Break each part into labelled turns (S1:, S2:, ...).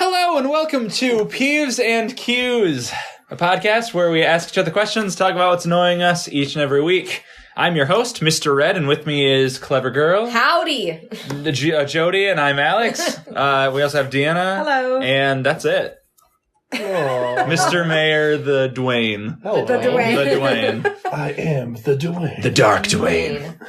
S1: Hello and welcome to Peeves and Qs, a podcast where we ask each other questions, talk about what's annoying us each and every week. I'm your host, Mr. Red, and with me is Clever Girl.
S2: Howdy.
S1: Jody, and I'm Alex. We also have Deanna.
S3: Hello.
S1: And that's it. Mr. Mayor, the Dwayne.
S3: Hello. The
S1: Dwayne.
S4: I am the Dwayne.
S1: The Dark Dwayne.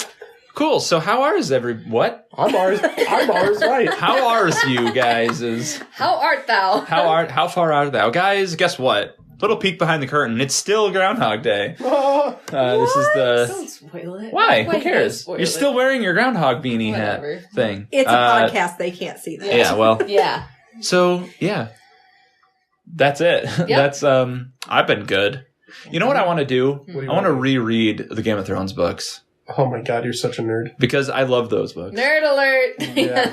S1: Cool. So how ours what?
S4: I'm ours right.
S1: How ours you guys is
S2: How art thou?
S1: how far art thou? Guys, guess what? Little peek behind the curtain. It's still Groundhog Day. This is the
S2: Don't spoil it.
S1: Why? Who cares?
S2: Spoil
S1: You're still wearing your groundhog beanie
S2: Whatever.
S1: hat thing.
S3: It's a podcast. They can't see that.
S1: Yeah, well.
S2: Yeah.
S1: So, yeah. That's it.
S2: Yep.
S1: That's I've been good. You know what I want to do?
S4: What do you
S1: I want to
S4: want?
S1: reread the Game of Thrones books
S4: Oh my god, you're such a nerd.
S1: because I love those books.
S2: Nerd alert.
S4: Yeah.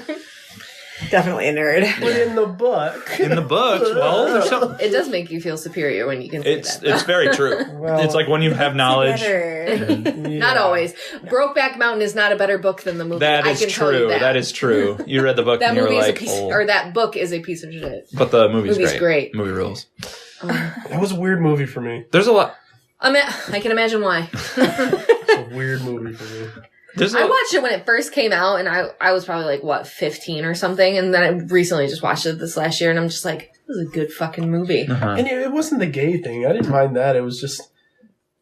S3: Definitely a nerd.
S4: But in the book.
S1: In the books, well, there's some
S2: It does make you feel superior when you can say
S1: it's
S2: that.
S1: it's very true.
S4: Well,
S1: It's like when you have knowledge.
S3: Better.
S2: Not always. Brokeback Mountain is not a better book than the movie.
S1: That
S2: I
S1: is
S2: can tell you
S1: true.
S2: that.
S1: That is true. You read the book
S2: That
S1: and you were
S2: movie is
S1: like,
S2: a piece,
S1: oh.
S2: or that book is a piece of shit.
S1: But the movie's
S2: Movie's great.
S1: Movie rules.
S4: That was a weird movie for me.
S1: There's a lot.
S2: I can imagine why.
S4: It's a weird movie for me.
S2: I watched it when it first came out, and I was probably like, 15 or something, and then I recently just watched it this last year, and I'm just like, this is a good fucking movie.
S1: Uh-huh.
S4: And it wasn't the gay thing. I didn't mind that. It was just,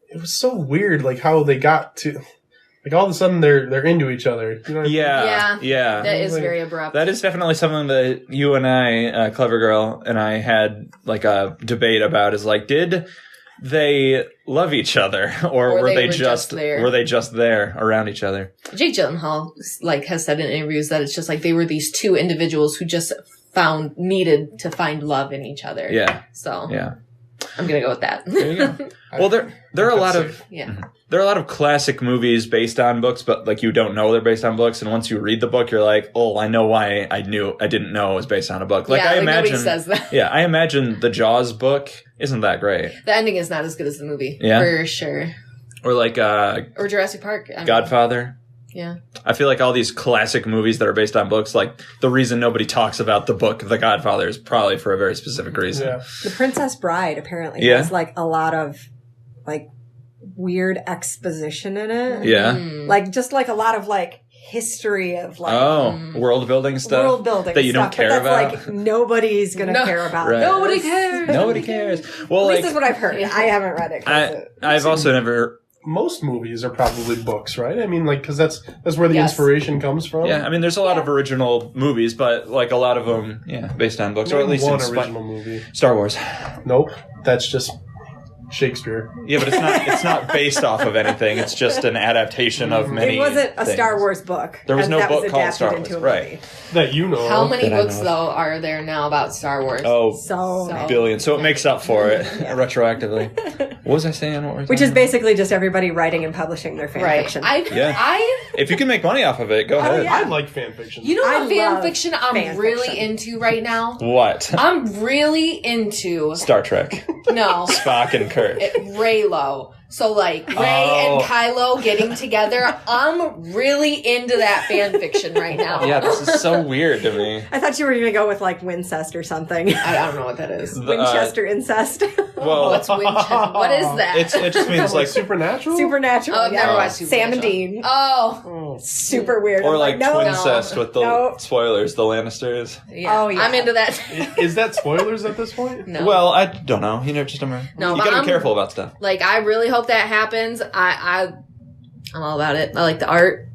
S4: it was so weird, like how they got to, like all of a sudden they're into each other. You know what I mean?
S1: Yeah.
S2: That is very abrupt.
S1: That is definitely something that you and I, Clever Girl, and I had like a debate about. Is like, did they love each other, or were they just there around each other?
S2: Jake Gyllenhaal has said in interviews that it's just like they were these two individuals who just needed to find love in each other.
S1: Yeah.
S2: So
S1: Yeah.
S2: I'm gonna go with that.
S1: There you go. Well, there are a lot of there are a lot of classic movies based on books, but like you don't know they're based on books, and once you read the book, you're like, oh, I know why I didn't know it was based on a book. Like I imagine,
S2: nobody says that.
S1: Yeah, I imagine the Jaws book isn't that great.
S2: The ending is not as good as the movie.
S1: Yeah?
S2: For sure.
S1: Or like
S2: Or Jurassic Park. I don't know.
S1: Godfather.
S2: Yeah.
S1: I feel like all these classic movies that are based on books, like the reason nobody talks about the book The Godfather is probably for a very specific reason.
S4: Yeah.
S3: The Princess Bride apparently
S1: Yeah.
S3: has like a lot of like weird exposition in it.
S1: Yeah.
S3: Like just like a lot of like history of like
S1: World building stuff.
S3: world building
S1: that you
S3: stuff,
S1: don't care
S3: but that's
S1: about.
S3: like nobody's gonna care about.
S1: Right.
S2: Nobody cares.
S1: Nobody cares. Well,
S3: At least
S1: like
S3: that's what I've heard. I haven't read it. 'Cause
S1: I've also never.
S4: Most movies are probably books, right? I mean, like, because that's where the
S2: Yes.
S4: inspiration comes from.
S1: Yeah, I mean, there's a lot of original movies, but like a lot of them, based on books, or at least
S4: one
S1: in
S4: original movie.
S1: Star Wars.
S4: Nope, that's just Shakespeare.
S1: Yeah, but it's not based off of anything. It's just an adaptation of many.
S3: it wasn't a
S1: things.
S3: Star Wars book.
S1: There was
S3: and
S1: no
S3: that
S1: book called
S3: adapted
S1: Star Wars,
S3: into a
S1: right?
S3: movie.
S4: That you know.
S2: How many
S1: That I
S2: books,
S1: know.
S2: though, are there now about Star Wars?
S1: Oh,
S3: So
S1: billion. So it makes up for it retroactively. What was I saying? What was
S3: which is basically just everybody writing and publishing their fan
S2: Right.
S3: fiction.
S1: If you can make money off of it, go ahead.
S3: yeah.
S4: I like fan fiction.
S2: You know
S3: I
S2: what fan
S3: love
S2: fiction I'm
S3: fan
S2: really
S3: fiction.
S2: into right now?
S1: What?
S2: I'm really into
S1: Star Trek.
S2: no
S1: Spock and Kirk.
S2: Raylo. So like Ray and Kylo getting together. I'm really into that fan fiction right now.
S1: Yeah, this is so weird to me.
S3: I thought you were going to go with like Wincest or something.
S2: I don't know what that is.
S3: Winchester incest.
S1: Well,
S2: What's Winchester? What is that?
S1: it just means like
S4: Supernatural?
S3: Supernatural.
S2: Oh, I've never
S3: yeah.
S2: watched
S3: Sam and
S2: Supernatural.
S3: Dean.
S2: Oh,
S3: Super weird.
S1: or
S3: I'm
S1: like
S3: no.
S1: Twincest with the
S3: No.
S1: spoilers, the Lannisters.
S2: yeah.
S3: Oh, yeah.
S2: I'm into that.
S4: Is that spoilers at this point?
S2: No.
S1: Well, I don't know. You know, just
S2: No,
S1: you
S2: but
S1: gotta
S2: I'm-
S1: be careful about stuff.
S2: Like, I really hope that happens. I'm all about it. I like the art.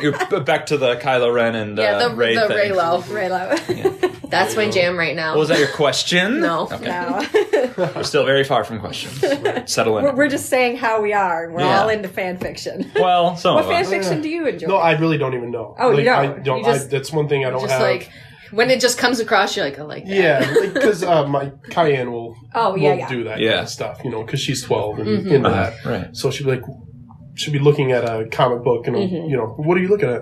S1: You're back to the Kylo Ren and
S2: the
S1: Rey thing.
S2: Raylo.
S3: Raylo.
S2: That's my jam right now.
S1: Was that your question?
S2: No.
S1: Okay.
S3: No.
S1: We're still very far from questions. Settle in.
S3: We're just saying how we are. We're
S1: Yeah.
S3: all into fan fiction.
S1: Well, some
S3: What
S1: of
S3: fan
S1: us.
S3: fiction do you enjoy?
S4: No, I really don't even know.
S3: Oh, you don't?
S4: I don't.
S3: You just-
S4: that's one thing I don't
S2: Just
S4: have.
S2: like, when it just comes across, you're like, I like that.
S4: Yeah, because my Cayenne will do that kind
S1: Yeah.
S4: of stuff, because she's 12 and
S2: Mm-hmm.
S4: into that.
S1: Right.
S4: So she'd be like, she'd be looking at a comic book and what are you looking at?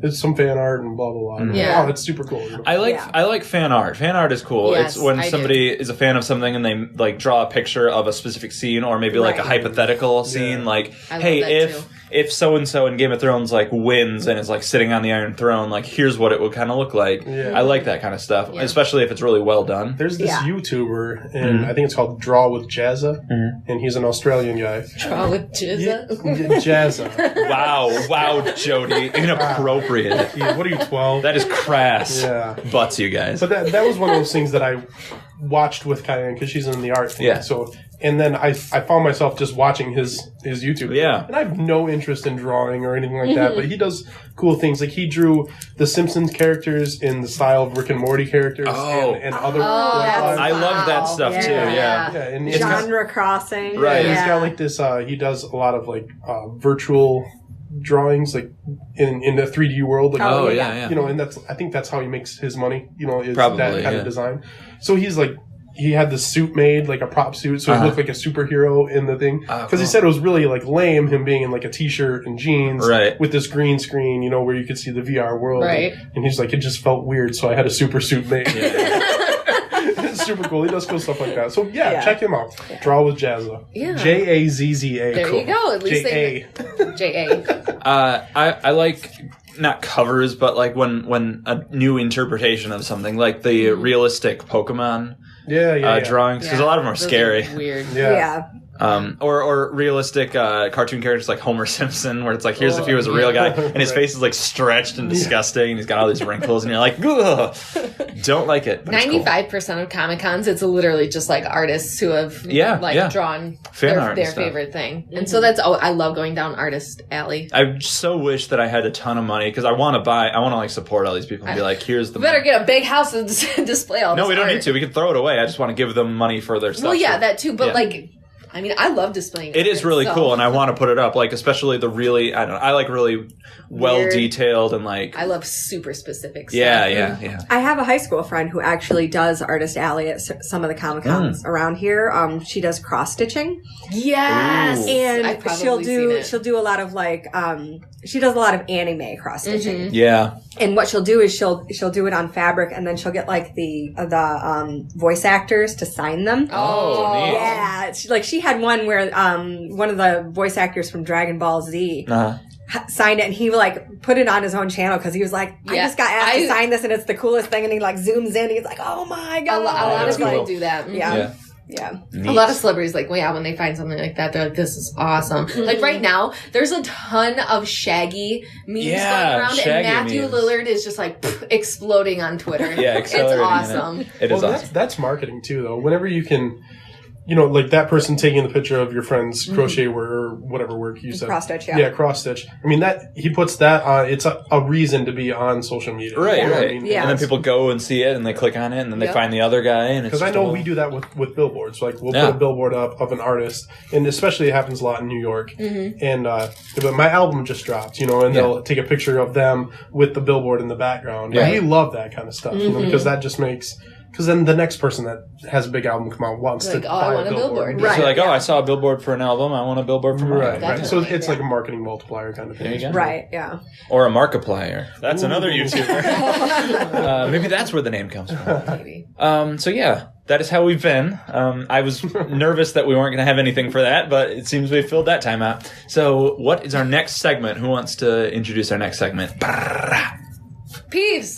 S4: It's some fan art and blah blah blah.
S2: Yeah.
S4: Oh, that's super cool.
S1: I like fan art. Fan art is cool.
S2: Yes,
S1: it's when
S2: I
S1: somebody is a fan of something and they like draw a picture of a specific scene or maybe like a
S3: Right.
S1: hypothetical scene. Like,
S2: I love
S1: hey,
S2: that
S1: if
S2: too.
S1: if so-and-so in Game of Thrones, like, wins and is, like, sitting on the Iron Throne, like, here's what it would kind of look like.
S4: Yeah.
S1: I like that kind of stuff, especially if it's really well done.
S4: There's this YouTuber, and I think it's called Draw with Jazza, and he's an Australian guy.
S2: Draw with Jazza?
S4: Jazza.
S1: Wow, Jody. Inappropriate.
S4: What are you, 12?
S1: That is crass.
S4: Yeah.
S1: Butts, you guys.
S4: But that was one of those things that I watched with Kyan, because she's in the art thing.
S1: Yeah.
S4: So, and then I found myself just watching his YouTube.
S1: Yeah.
S4: And I have no interest in drawing or anything like that, but he does cool things. Like, he drew the Simpsons characters in the style of Rick and Morty characters and other...
S1: I love that stuff, too, yeah.
S4: And
S3: it's genre crossing.
S1: Right.
S4: And he's got, like, this... he does a lot of, like, virtual drawings, like, in the 3D world. Like,
S1: yeah.
S4: You know, and I think that's how he makes his money, you know, is
S1: Probably,
S4: that kind of design. So he's, like... He had the suit made, like a prop suit, so he looked like a superhero in the thing. Because he said it was really, like, lame, him being in, like, a t-shirt and jeans with this green screen, you know, where you could see the VR world.
S2: Right.
S4: And he's like, it just felt weird, so I had a super suit made. It's super cool. He does cool stuff like that. So, check him out. Draw with Jazza.
S2: Yeah.
S4: Jazza.
S2: There you go. At least J-A.
S1: I like... not covers, but like when a new interpretation of something, like the realistic Pokemon drawings, because a lot of them are scary.
S2: Weird.
S3: Yeah.
S1: Or realistic cartoon characters like Homer Simpson, where it's like, here's if he was a real guy, and his face is like stretched and disgusting, and he's got all these wrinkles, and you're like, ugh, don't like it.
S2: 95% of Comic-Cons, it's literally just like artists who have drawn their favorite thing. And so I love going down Artist Alley.
S1: I so wish that I had a ton of money, because I want to like support all these people and be like, here's the
S2: better get a big house and display all this.
S1: No, we don't
S2: art.
S1: need to. We can throw it away. I just want to give them money for their stuff.
S2: Well, yeah, that too. But like, I mean, I love displaying
S1: it. It is really cool, and I want to put it up, like, especially the really, I like really well-detailed and, like...
S2: I love super specific stuff.
S1: Yeah.
S3: I have a high school friend who actually does Artist Alley at some of the Comic-Cons around here. She does cross-stitching.
S2: Yes!
S3: Ooh. And she'll do a lot of, like, she does a lot of anime cross-stitching.
S1: Mm-hmm. Yeah.
S3: And what she'll do is she'll do it on fabric, and then she'll get, like, the voice actors to sign them.
S1: Oh, neat.
S3: Yeah. She had one where one of the voice actors from Dragon Ball Z signed it, and he like put it on his own channel because he was like, I just got asked to sign this, and it's the coolest thing. And he like zooms in, he's like, oh my god!
S2: A lot of people do that.
S3: Yeah.
S2: A lot of celebrities like, when they find something like that, they're like, this is awesome. Like right now, there's a ton of Shaggy memes going around, and Matthew Lillard is just like exploding on Twitter.
S1: Yeah,
S2: it's awesome.
S1: It is awesome.
S4: That's marketing too, though. Whenever you can, you know, like that person taking the picture of your friend's crochet work or whatever work you said.
S3: Cross stitch,
S4: yeah, cross stitch. I mean, that he puts that on. It's a reason to be on social media,
S1: right?
S4: You know
S1: right.
S4: I mean?
S1: And then people go and see it, and they click on it, and then they find the other guy. And
S4: because I know we do that with billboards. Like we'll put a billboard up of an artist, and especially it happens a lot in New York. And but my album just dropped, you know, and they'll take a picture of them with the billboard in the background. Yeah, and we love that kind of stuff, you know, because that just makes. Because then the next person that has a big album come out wants to buy a billboard.
S1: Right. So like, I saw a billboard for an album. I want a billboard for my album.
S4: Right. So it's like a marketing multiplier kind of thing.
S1: There you go.
S3: Right, yeah.
S1: Or a Markiplier. That's another YouTuber. Maybe that's where the name comes from.
S2: Maybe.
S1: So yeah, that is how we've been. I was nervous that we weren't going to have anything for that, but it seems we filled that time out. So what is our next segment? Who wants to introduce our next segment?
S2: Peeves.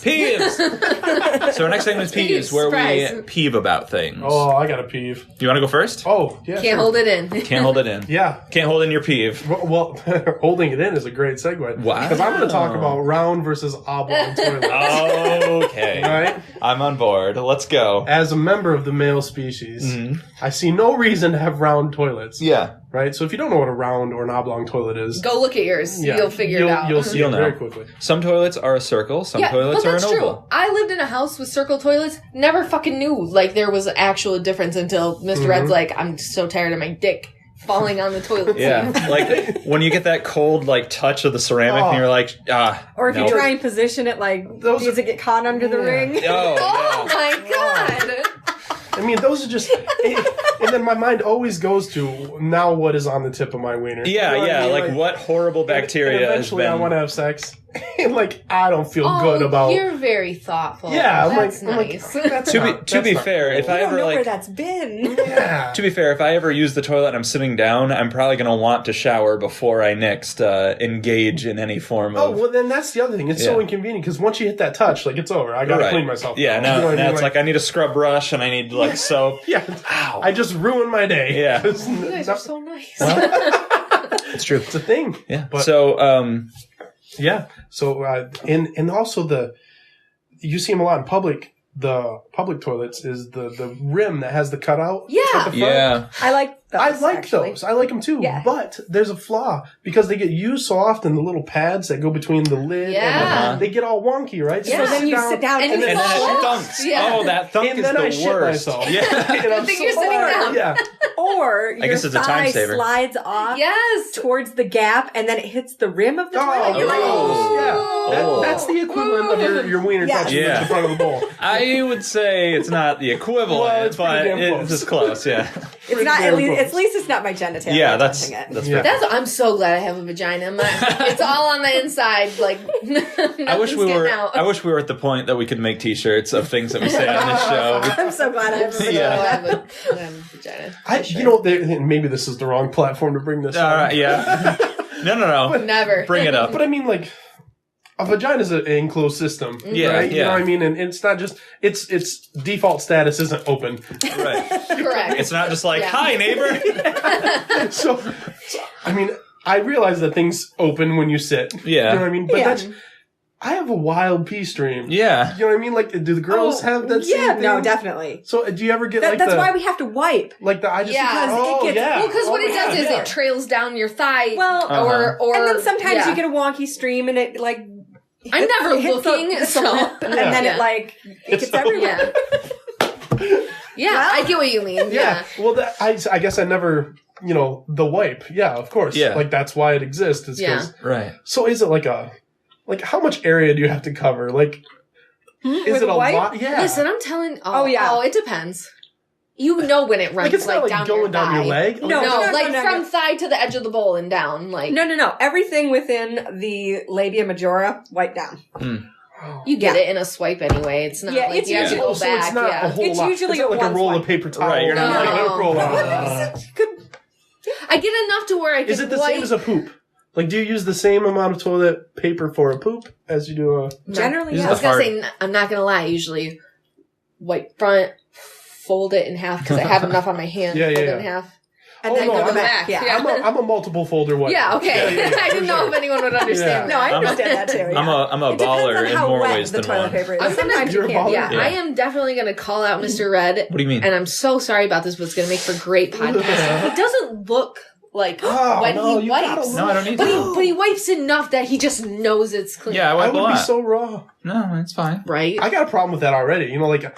S1: So our next segment is Peeves, where we peeve about things.
S4: Oh, I got a peeve.
S1: You want to go first?
S4: Oh, yeah.
S2: Can't hold it in.
S1: Can't hold it in.
S4: Yeah.
S1: Can't hold in your peeve.
S4: Well, holding it in is a great segue.
S1: Wow.
S4: Because I'm going to talk about round versus oblong toilets.
S1: Okay.
S4: Right?
S1: I'm on board. Let's go.
S4: As a member of the male species, I see no reason to have round toilets.
S1: Yeah.
S4: Right? So if you don't know what a round or an oblong toilet is...
S2: Go look at yours. You'll figure it out.
S4: You'll see it very quickly.
S1: Some toilets are a circle. Some toilets are an oval.
S2: True. I lived in a house with circle toilets. Never fucking knew like there was actual difference until Mr. Red's like, I'm so tired of my dick falling on the toilet.
S1: Yeah. Like when you get that cold like touch of the ceramic and you're like,
S3: or if you try and position it like, does it get caught under the ring?
S2: Oh my god.
S4: I mean, those are just... And then my mind always goes to now what is on the tip of my wiener.
S1: Yeah,
S4: you know
S1: yeah. Like what horrible bacteria
S4: and eventually
S1: has been...
S4: I want to have sex. And like I don't feel good about.
S2: You're very thoughtful.
S4: Yeah,
S2: that's
S4: nice.
S1: To be fair, if I ever
S3: know
S1: like
S3: where that's been.
S4: Yeah.
S1: To be fair, if I ever use the toilet and I'm sitting down, I'm probably going to want to shower before I next engage in any form of...
S4: Oh, well, then that's the other thing. It's so inconvenient because once you hit that touch, like, it's over. I got to clean myself.
S1: Yeah, now it's like I need a scrub brush and I need, like, soap.
S4: Yeah. Ow. I just ruined my day.
S1: Yeah.
S2: You guys are so nice.
S1: It's true.
S4: It's a thing.
S1: Yeah.
S4: But,
S1: so,
S4: yeah. So, and also you see them a lot in public. The public toilets is the rim that has the cutout.
S2: Yeah.
S4: At the front.
S1: yeah.
S3: I like those.
S4: I like those. I like them too.
S3: Yeah.
S4: But there's a flaw because they get used so often. The little pads that go between the lid and they get all wonky, right?
S2: Yeah.
S3: So then you sit down
S2: and
S1: And then it thunks.
S2: Yeah.
S1: Oh, that thunk
S4: and
S1: is
S4: then
S1: the
S4: I
S1: worst.
S4: shit myself.
S1: Yeah.
S4: And I'm
S2: think you're sitting down.
S4: Yeah.
S3: Or
S1: I guess
S3: your
S1: it's a time
S3: thigh
S1: saver.
S3: slides off
S2: Yes.
S3: towards the gap, and then it hits the rim of the toilet. You're like,
S4: yeah. That's the equivalent of your wiener touching the front of the bowl.
S1: I would say it's not the equivalent,
S4: Well, it's
S1: but
S4: pretty damn
S1: it's
S4: close.
S1: as close, yeah.
S3: it's not at least it's not my genitalia.
S1: Yeah, that's
S3: touching it.
S1: fair.
S2: I'm so glad I have a vagina. It's all on the inside. Like
S1: I wish we were.
S2: Out.
S1: I wish we were at the point that we could make T-shirts of things that we say on this show.
S3: I'm so glad I have a vagina.
S1: Yeah.
S2: I have a vagina.
S4: You know, maybe this is the wrong platform to bring this
S1: All
S4: up.
S1: right, yeah. No.
S2: Never.
S1: Bring it up.
S4: But I mean, like, a vagina is an enclosed system.
S1: Yeah,
S4: right?
S1: yeah.
S4: You know what I mean? And it's not just, its default status isn't open.
S1: Right.
S2: Correct.
S1: It's not just like, hi, neighbor.
S4: so, I mean, I realize that things open when you sit.
S1: Yeah.
S4: You know what I mean? But I have a wild pee stream.
S1: Yeah.
S4: You know what I mean? Like, do the girls have that same thing?
S3: No, definitely.
S4: So, do you ever get
S3: That's why we have to wipe.
S4: Like the I just
S3: Because it gets-
S2: Well, because what it does is it trails down your thigh.
S3: Well,
S2: or
S3: and then sometimes you get a wonky stream and it like
S2: I'm never
S3: hits
S2: looking,
S3: the
S2: so
S3: lip, and then it gets everywhere.
S2: Yeah, I get what you mean. Yeah.
S4: Well, I guess I never, the wipe. Yeah, of course.
S1: Yeah.
S4: Like that's why it exists. Is
S1: Right.
S4: So is it like how much area do you have to cover? Like, is
S3: With
S4: it
S3: a
S4: a
S3: wipe?
S4: lot? Yeah.
S2: Listen, I'm telling.
S3: Oh, yeah.
S2: Oh, it depends. You know when it runs
S4: Like it's not like
S2: down
S4: going
S2: your
S4: down your
S2: thigh.
S4: leg.
S3: No,
S2: like
S3: no.
S2: from thigh to the edge of the bowl and down. Like
S3: No. Everything within the labia majora, wipe down.
S2: you get it in a swipe anyway. It's not like
S3: it's
S2: you have to go
S4: So
S2: back.
S4: it's not a whole
S3: It's
S4: lot.
S3: usually
S4: it's not
S3: a
S4: like a
S3: one
S4: roll
S3: swipe.
S4: of paper towel.
S1: Right, you're not
S2: like,
S4: a roll of.
S2: I get enough to where I can
S4: Is it the
S2: wipe.
S4: same as a poop? Like, do you use the same amount of toilet paper for a poop as you do a?
S3: Generally,
S1: Is
S2: I
S3: yeah.
S2: was gonna say, I'm not gonna lie. I usually wipe front, fold it in half because I have enough on my hand.
S4: Yeah,
S2: fold it
S4: yeah.
S2: in half.
S3: And then
S4: no,
S3: go
S4: I'm
S3: back. Yeah.
S4: I'm a multiple folder wipe.
S2: Yeah, okay.
S4: Yeah,
S2: I didn't know if anyone would understand
S3: No,
S2: that.
S3: I understand that too. Yeah.
S1: I'm a
S3: It depends
S1: baller
S3: on
S1: in
S3: how
S1: more
S3: wet
S1: ways
S3: the
S1: than
S3: toilet
S1: one.
S3: paper is.
S2: I'm gonna-
S3: Sometimes
S4: You're
S3: you
S4: a
S3: can't.
S4: baller?
S2: Yeah,
S1: Yeah.
S2: I am definitely going to call out Mr. Red.
S1: What do you mean?
S2: And I'm so sorry about this, but it's going to make for great podcasting. It doesn't look like when he wipes.
S1: No, I don't need
S2: But
S1: to.
S2: he wipes enough that he just knows it's clean.
S1: Yeah, I
S4: I
S1: wipe a
S4: would be
S1: lot.
S4: so raw.
S1: No, it's fine.
S2: Right?
S4: I got a problem with that already.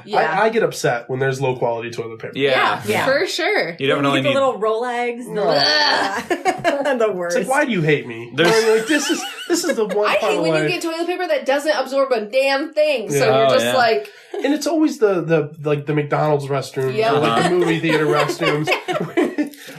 S2: Yeah.
S4: I get upset when there's low quality toilet paper.
S1: Yeah.
S3: Yeah.
S2: for sure.
S1: You don't
S3: You
S1: really
S3: get the
S1: need...
S3: little roll eggs. The worst.
S4: It's like, why do you hate me?
S1: There's-
S4: Like, this is the one
S2: I
S4: part
S2: hate
S4: of
S2: when you
S4: life.
S2: get toilet paper that doesn't absorb a damn thing. So
S4: Yeah.
S2: you're
S1: Oh,
S2: just
S1: yeah.
S2: like,
S4: And it's always the McDonald's restrooms
S2: Yeah.
S4: or like the movie theater restrooms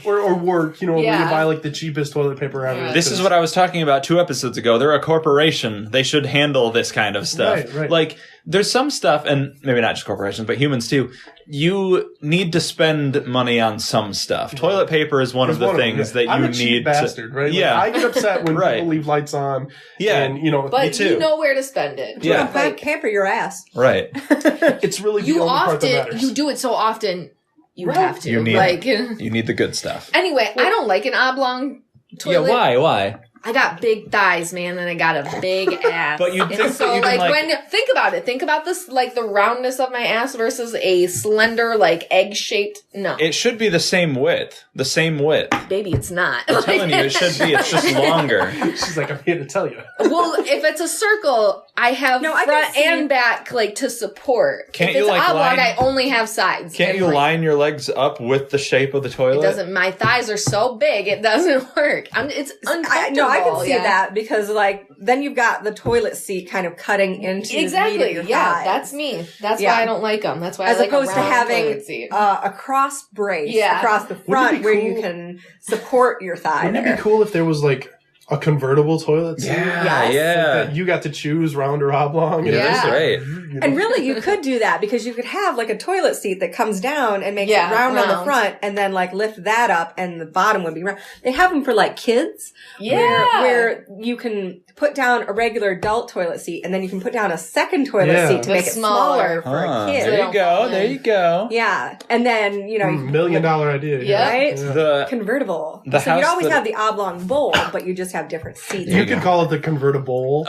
S4: or work, where you
S2: Yeah.
S4: buy like the cheapest toilet paper ever.
S2: Yeah.
S1: This is what I was talking about 2 episodes ago. They're a corporation. They should handle this kind of stuff.
S4: Right.
S1: Like, there's some stuff, and maybe not just corporations, but humans too. You need to spend money on some stuff. Toilet paper is one of the things that
S4: I'm
S1: you
S4: a cheap
S1: need
S4: bastard,
S1: to.
S4: right?
S1: Yeah.
S4: Like, I get upset when
S1: Right.
S4: people leave lights on.
S1: Yeah.
S4: And
S2: but
S1: Me too.
S2: you know where to spend it.
S1: Yeah.
S3: Like, pamper your ass.
S1: Right.
S4: it's really the
S2: You
S4: only part that
S2: often,
S4: matters.
S2: you do it so often, you
S4: Right.
S2: have to.
S1: You need-
S2: like,
S1: You need the good stuff.
S2: anyway, I don't like an oblong toilet.
S1: Yeah, why?
S2: I got big thighs, man, and I got a big ass.
S1: But you'd
S2: And
S1: think
S2: so,
S1: that you can, like-
S2: when think about it. Think about this, like the roundness of my ass versus a slender, like egg-shaped. No,
S1: It should be the same width. The same width.
S2: baby, it's not.
S1: I'm telling you, it should be. It's just longer.
S4: She's like, I'm here to tell you.
S2: Well, if it's a circle, I have front and back, like, to support.
S1: Can't
S2: if it's
S1: you, like,
S2: oblong, I only have sides.
S1: Can't you line your legs up with the shape of the toilet?
S2: It doesn't. My thighs are so big, it doesn't work. It's uncomfortable.
S3: I can see that because, like, then you've got the toilet seat kind of cutting into the meat of your thighs.
S2: That's me. That's why I don't like them. That's why
S3: as
S2: I like
S3: opposed
S2: a
S3: to having a cross brace across the front where you can support your thigh.
S4: Wouldn't it be cool if there was like a convertible toilet seat?
S1: Yeah.
S4: Like that you got to choose round or oblong.
S1: Yeah, that's right.
S3: And really, you could do that because you could have like a toilet seat that comes down and makes it round on the front, and then like lift that up, and the bottom would be round. They have them for like kids, where you can put down a regular adult toilet seat, and then you can put down a second toilet seat to make it smaller for a kid.
S1: There you go. There you go.
S3: Yeah, and then you know,
S4: $1 million idea.
S3: Right?
S4: Yeah.
S3: The convertible. So you'd always have the oblong bowl, but you just have different seats.
S4: You could call it the convertible.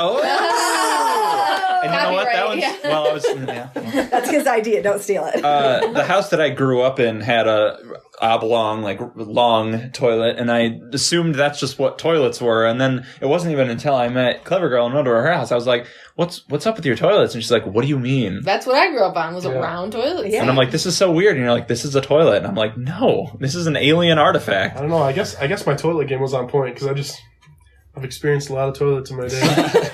S1: And you know what? That one's
S3: That's his idea. Don't steal it.
S1: The house that I grew up in had a oblong, like long toilet, and I assumed that's just what toilets were. And then it wasn't even until I met Clever Girl and went to her house, I was like, "What's up with your toilets?" And she's like, "What do you mean?"
S2: That's what I grew up on, was a round toilet.
S3: Yeah.
S1: And I'm like, "This is so weird." And you're like, "This is a toilet." And I'm like, "No, this is an alien artifact."
S4: I don't know. I guess my toilet game was on point because I've experienced a lot of toilets in my day.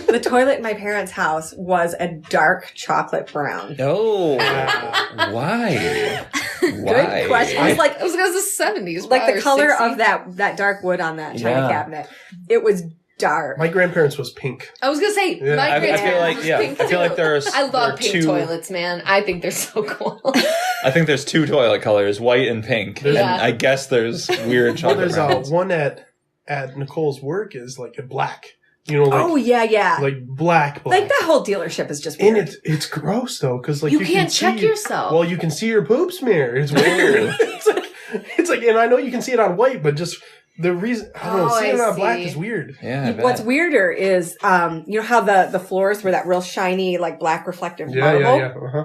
S3: The toilet in my parents' house was a dark chocolate brown.
S1: Oh, why?
S3: Good question.
S2: It was the 70s.
S3: Like the color
S2: 60s.
S3: of that dark wood on that china cabinet. It was dark.
S4: My grandparents was pink.
S2: I was gonna say my grandparents was pink too.
S1: I feel like
S2: I love pink toilets, man. I think they're so cool.
S1: I think there's two toilet colors, white and pink. And I guess there's weird chocolate browns.
S4: One at Nicole's work is like a black. You know, like, like black.
S3: Like that whole dealership is just weird.
S4: And it's gross though, because like
S2: you can't check yourself.
S4: Well, you can see your poop smear. It's weird. it's like, and I know you can see it on white, but just the reason I don't know, seeing it on black is weird.
S1: Yeah.
S3: What's weirder is, you know how the floors were that real shiny, like black reflective marble.
S4: Yeah.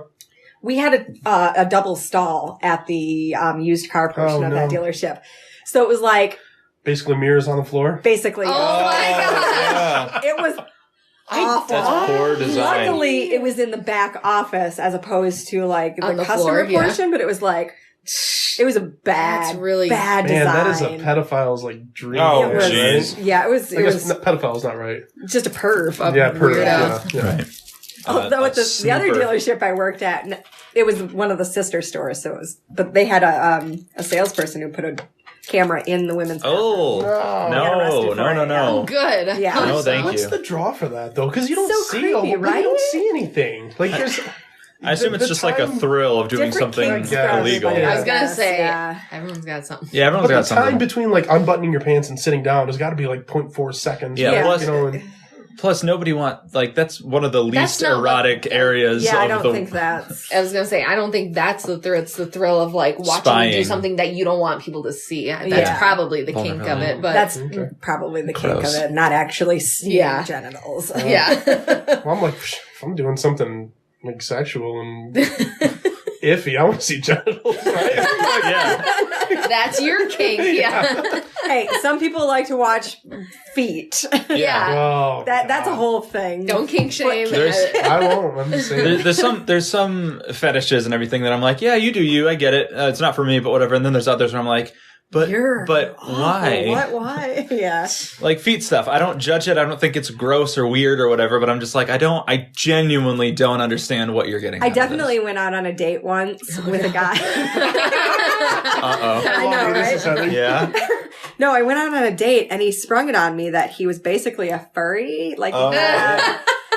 S3: We had a double stall at the used car portion of that dealership, so it was like.
S4: Basically mirrors on the floor?
S3: Basically.
S2: Oh my God.
S3: It was awful.
S1: That's poor design.
S3: Luckily, it was in the back office as opposed to like the customer portion, but it was like, it was a bad design.
S4: Man, that is a pedophile's like dream.
S1: Oh, jeez.
S3: Yeah, it was.
S4: Pedophile's not right.
S3: Just a perv.
S4: Perv. Yeah.
S1: Right.
S3: Although at the other dealership I worked at, it was one of the sister stores, so it was. But they had a salesperson who put a camera in the women's bathroom.
S1: No.
S2: Good.
S3: Yeah.
S1: No, thank
S4: What's
S1: you.
S4: the draw for that though? Because you don't see
S3: creepy, right?
S4: You don't see anything. Like there's.
S1: I assume it's just like a thrill of doing something illegal.
S2: I was gonna say, everyone's got something.
S1: Yeah, everyone's got something.
S4: The time between like unbuttoning your pants and sitting down has got to be like 0.4 seconds.
S1: Yeah. Plus, nobody that's one of the least erotic areas.
S3: Yeah, I don't think that's.
S2: I was gonna say, I don't think that's the thrill. It's the thrill of like watching you do something that you don't want people to see. That's probably the kink of it. But
S3: that's probably the kink of it, not actually seeing genitals.
S2: Yeah.
S4: Well, I'm like, if I'm doing something like sexual and iffy, I want to see genitals. Right?
S2: That's your kink. Yeah.
S3: Hey, some people like to watch feet.
S2: Yeah.
S4: Oh,
S3: that's a whole thing.
S2: Don't kink shame.
S4: I won't. I'm just saying.
S1: There's some fetishes and everything that I'm like, yeah, you do you. I get it. It's not for me, but whatever. And then there's others where I'm like, but why?
S3: What? Why? Yeah.
S1: Like feet stuff. I don't judge it. I don't think it's gross or weird or whatever. But I'm just like, I genuinely don't understand what you're getting.
S3: I definitely went out on a date once with a guy. I know, right?
S1: Yeah.
S3: No, I went out on a date and he sprung it on me that he was basically a furry. Like,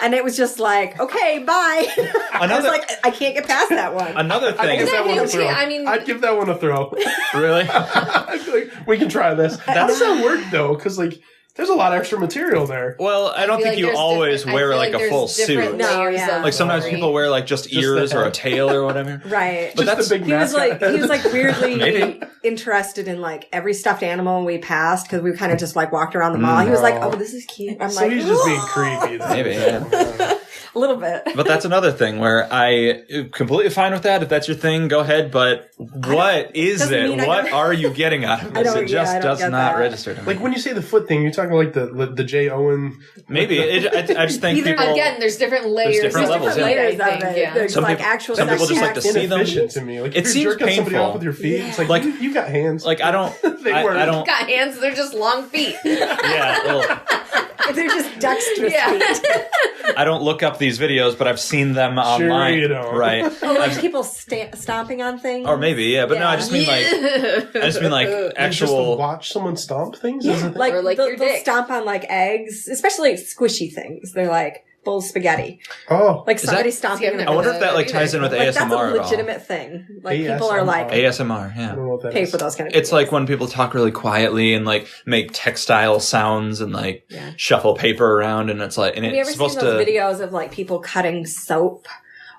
S3: and it was just like, okay, bye. I was like, I can't get past that one.
S1: Another thing.
S4: I'd give that one a throw.
S1: Really?
S4: I feel like we can try this. How does that work though? Because like, there's a lot of extra material there.
S1: Well, I don't think you always wear like a full suit.
S3: No, yeah.
S1: Like sometimes people wear like just ears or a tail or whatever.
S3: Right.
S4: But that's the big
S3: he was like weirdly interested in like every stuffed animal we passed because we kind of just like walked around the mall. He was like, "Oh, this is cute." I'm
S4: so
S3: like,
S4: he's just being creepy.
S1: Maybe. Yeah.
S3: A little bit.
S1: But that's another thing where I completely fine with that. If that's your thing, go ahead. But what is it? What are you getting out of this? It just does not register to me.
S4: Like when you say the foot thing, you're talking like the J. Owen.
S1: Maybe. I just think people...
S2: Again, there's different layers.
S1: There's different levels.
S3: Layers of it.
S2: Yeah.
S3: There's like actual
S1: some people just like to see them.
S4: To me. Like,
S1: it seems painful.
S4: Somebody off with your feet. It's like you got hands.
S1: Like I don't. I don't.
S2: Got hands. They're just long feet.
S1: Yeah.
S3: They're just dexterous feet.
S1: I don't look up these videos, but I've seen them online.
S4: Sure you don't.
S1: Right.
S3: Oh, like people stomping on things?
S1: Or maybe, yeah. But no, I just mean like actual...
S4: Just to watch someone stomp things?
S3: Yeah, like,
S2: or like your
S3: they'll
S2: dick.
S3: stomp on like eggs, especially like squishy things. They're like bowl of spaghetti.
S4: Oh.
S3: Like somebody stomping.
S1: I wonder if that like ties in with ASMR
S3: that's a
S1: at all.
S3: legitimate thing. Like
S4: ASMR.
S3: people are like...
S1: ASMR, yeah.
S4: I don't know what that
S3: pay
S4: is.
S3: for those kind of
S1: It's
S3: videos.
S1: like when people talk really quietly and like make textile sounds and like shuffle paper around and it's like... And
S3: Have you
S1: it's
S3: ever
S1: supposed
S3: seen those
S1: to...
S3: videos of like people cutting soap?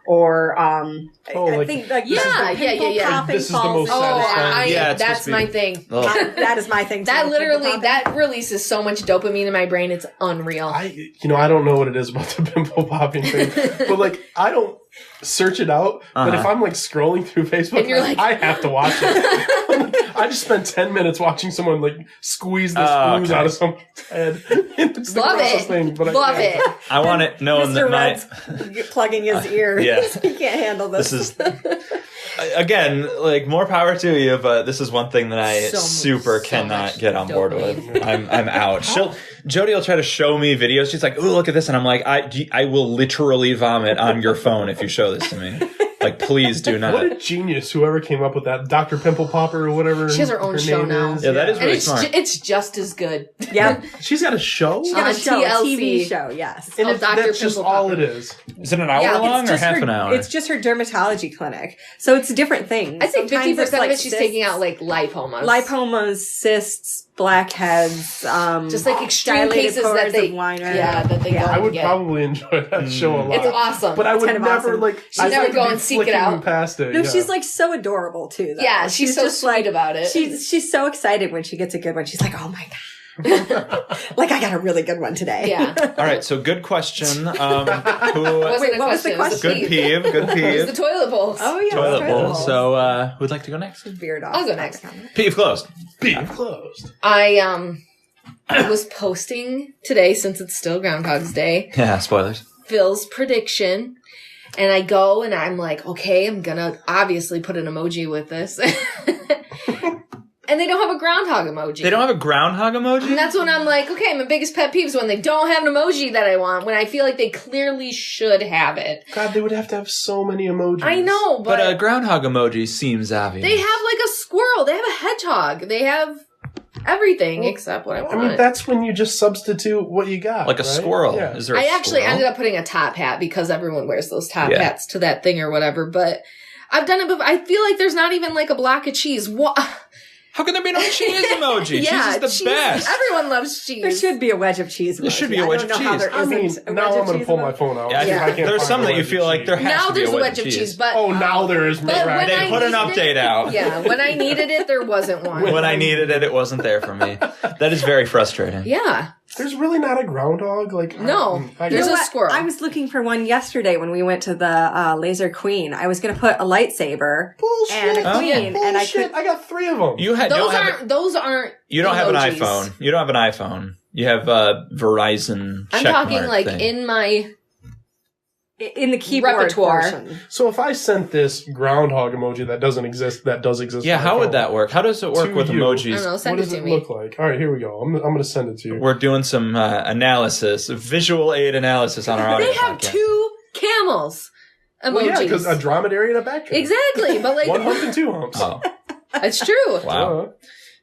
S3: Or I think like
S2: yeah.
S4: This is the most satisfying.
S2: That's my thing.
S3: That is my thing.
S2: That literally releases so much dopamine in my brain. It's unreal.
S4: I don't know what it is about the pimple popping thing, but like I don't search it out. But if I'm like scrolling through Facebook,
S2: and you're like,
S4: I have to watch it. I just spent 10 minutes watching someone like squeeze the screws out of someone's head. It's the grossest thing, but
S2: Love it.
S1: I want it known that
S3: Red's plugging his ear.
S1: Yes.
S3: He can't handle this.
S1: This is again, like more power to you, but this is one thing that I cannot get on board with. I'm out. Jody will try to show me videos. She's like, "Ooh, look at this," and I'm like, "I will literally vomit on your phone if you show this to me." Like, please do not.
S4: What a genius! Whoever came up with that, Dr. Pimple Popper or whatever.
S2: She has her own show now.
S1: Yeah, that is really smart.
S2: It's just as good.
S3: Yeah,
S4: she's got a show.
S3: She's got a show,
S2: TLC.
S3: a TV show. Yes,
S4: and that's just all it is.
S1: Is it an hour long or half an hour?
S3: It's just her dermatology clinic, so it's different things.
S2: I think 50% of
S3: like
S2: it she's taking out like
S3: lipomas, cysts, blackheads,
S2: just like extreme cases that they go
S4: I would probably enjoy that show a lot.
S2: It's awesome,
S4: but I would never like.
S2: She'd never go and seek it out.
S4: Past it,
S3: no, she's like so adorable too. Though.
S2: Yeah, she's so just sweet about it.
S3: She's so excited when she gets a good one. She's like, "Oh my god." Like I got a really good one today.
S2: Yeah.
S1: All right. So good question.
S2: What was the question?
S1: Good peeve. Good peeve.
S2: It was the toilet bowls.
S3: Oh yeah.
S1: Toilet bowls. So who'd like to go next?
S3: Veered off.
S2: I'll go next.
S1: Peeve closed.
S4: Peeve closed.
S2: I was posting today since it's still Groundhog's Day.
S1: Yeah. Spoilers.
S2: Phil's prediction. And I go and I'm like, okay, I'm gonna obviously put an emoji with this. And they don't have a groundhog emoji.
S1: They don't have a groundhog emoji?
S2: And that's when I'm like, okay, my biggest pet peeve is when they don't have an emoji that I want, when I feel like they clearly should have it.
S4: God, they would have to have so many emojis.
S2: I know, but
S1: a groundhog emoji seems obvious.
S2: They have like a squirrel. They have a hedgehog. They have everything except what I want.
S4: I mean, that's when you just substitute what you got.
S1: Like a squirrel. Yeah. Is there
S2: I actually ended up putting a top hat because everyone wears those top hats to that thing or whatever, but I've done it before. I feel like there's not even like a block of cheese. What?
S1: How can there be no cheese emoji?
S2: Yeah,
S1: cheese is the best.
S2: Everyone loves cheese.
S3: There should be a wedge of cheese emoji.
S1: There should be a wedge of cheese.
S3: Now I'm
S4: going to pull my phone out.
S1: Yeah, there's some that you feel like there has to be a wedge of cheese.
S2: But
S4: now there is.
S2: But
S4: right.
S1: They put an update out.
S2: Yeah, when I needed it, there wasn't one.
S1: When I needed it, it wasn't there for me. That is very frustrating.
S2: Yeah.
S4: There's really not a groundhog?
S2: No, there's a squirrel.
S3: I was looking for one yesterday when we went to the Laser Queen. I was going to put a lightsaber and a queen, and
S4: I got 3 of them.
S2: Those aren't.
S1: You don't have an
S2: emojis.
S1: iPhone. You don't have an iPhone. You have Verizon.
S2: I'm talking like
S1: thing.
S3: in the keyboard
S2: repertoire.
S3: portion.
S4: So if I sent this groundhog emoji that doesn't exist, that does exist.
S1: Yeah, how would that work? How does it work with emojis?
S2: I don't know. Send
S4: what does it look like? All right, here we go. I'm going to send it to you.
S1: We're doing some analysis, visual aid analysis on our audio.
S2: They have 2 camels emojis.
S4: Well, yeah, because a dromedary and a backtrack.
S2: Exactly, but like
S4: 1 hump and 2 humps.
S1: Oh,
S2: it's true.
S1: Wow.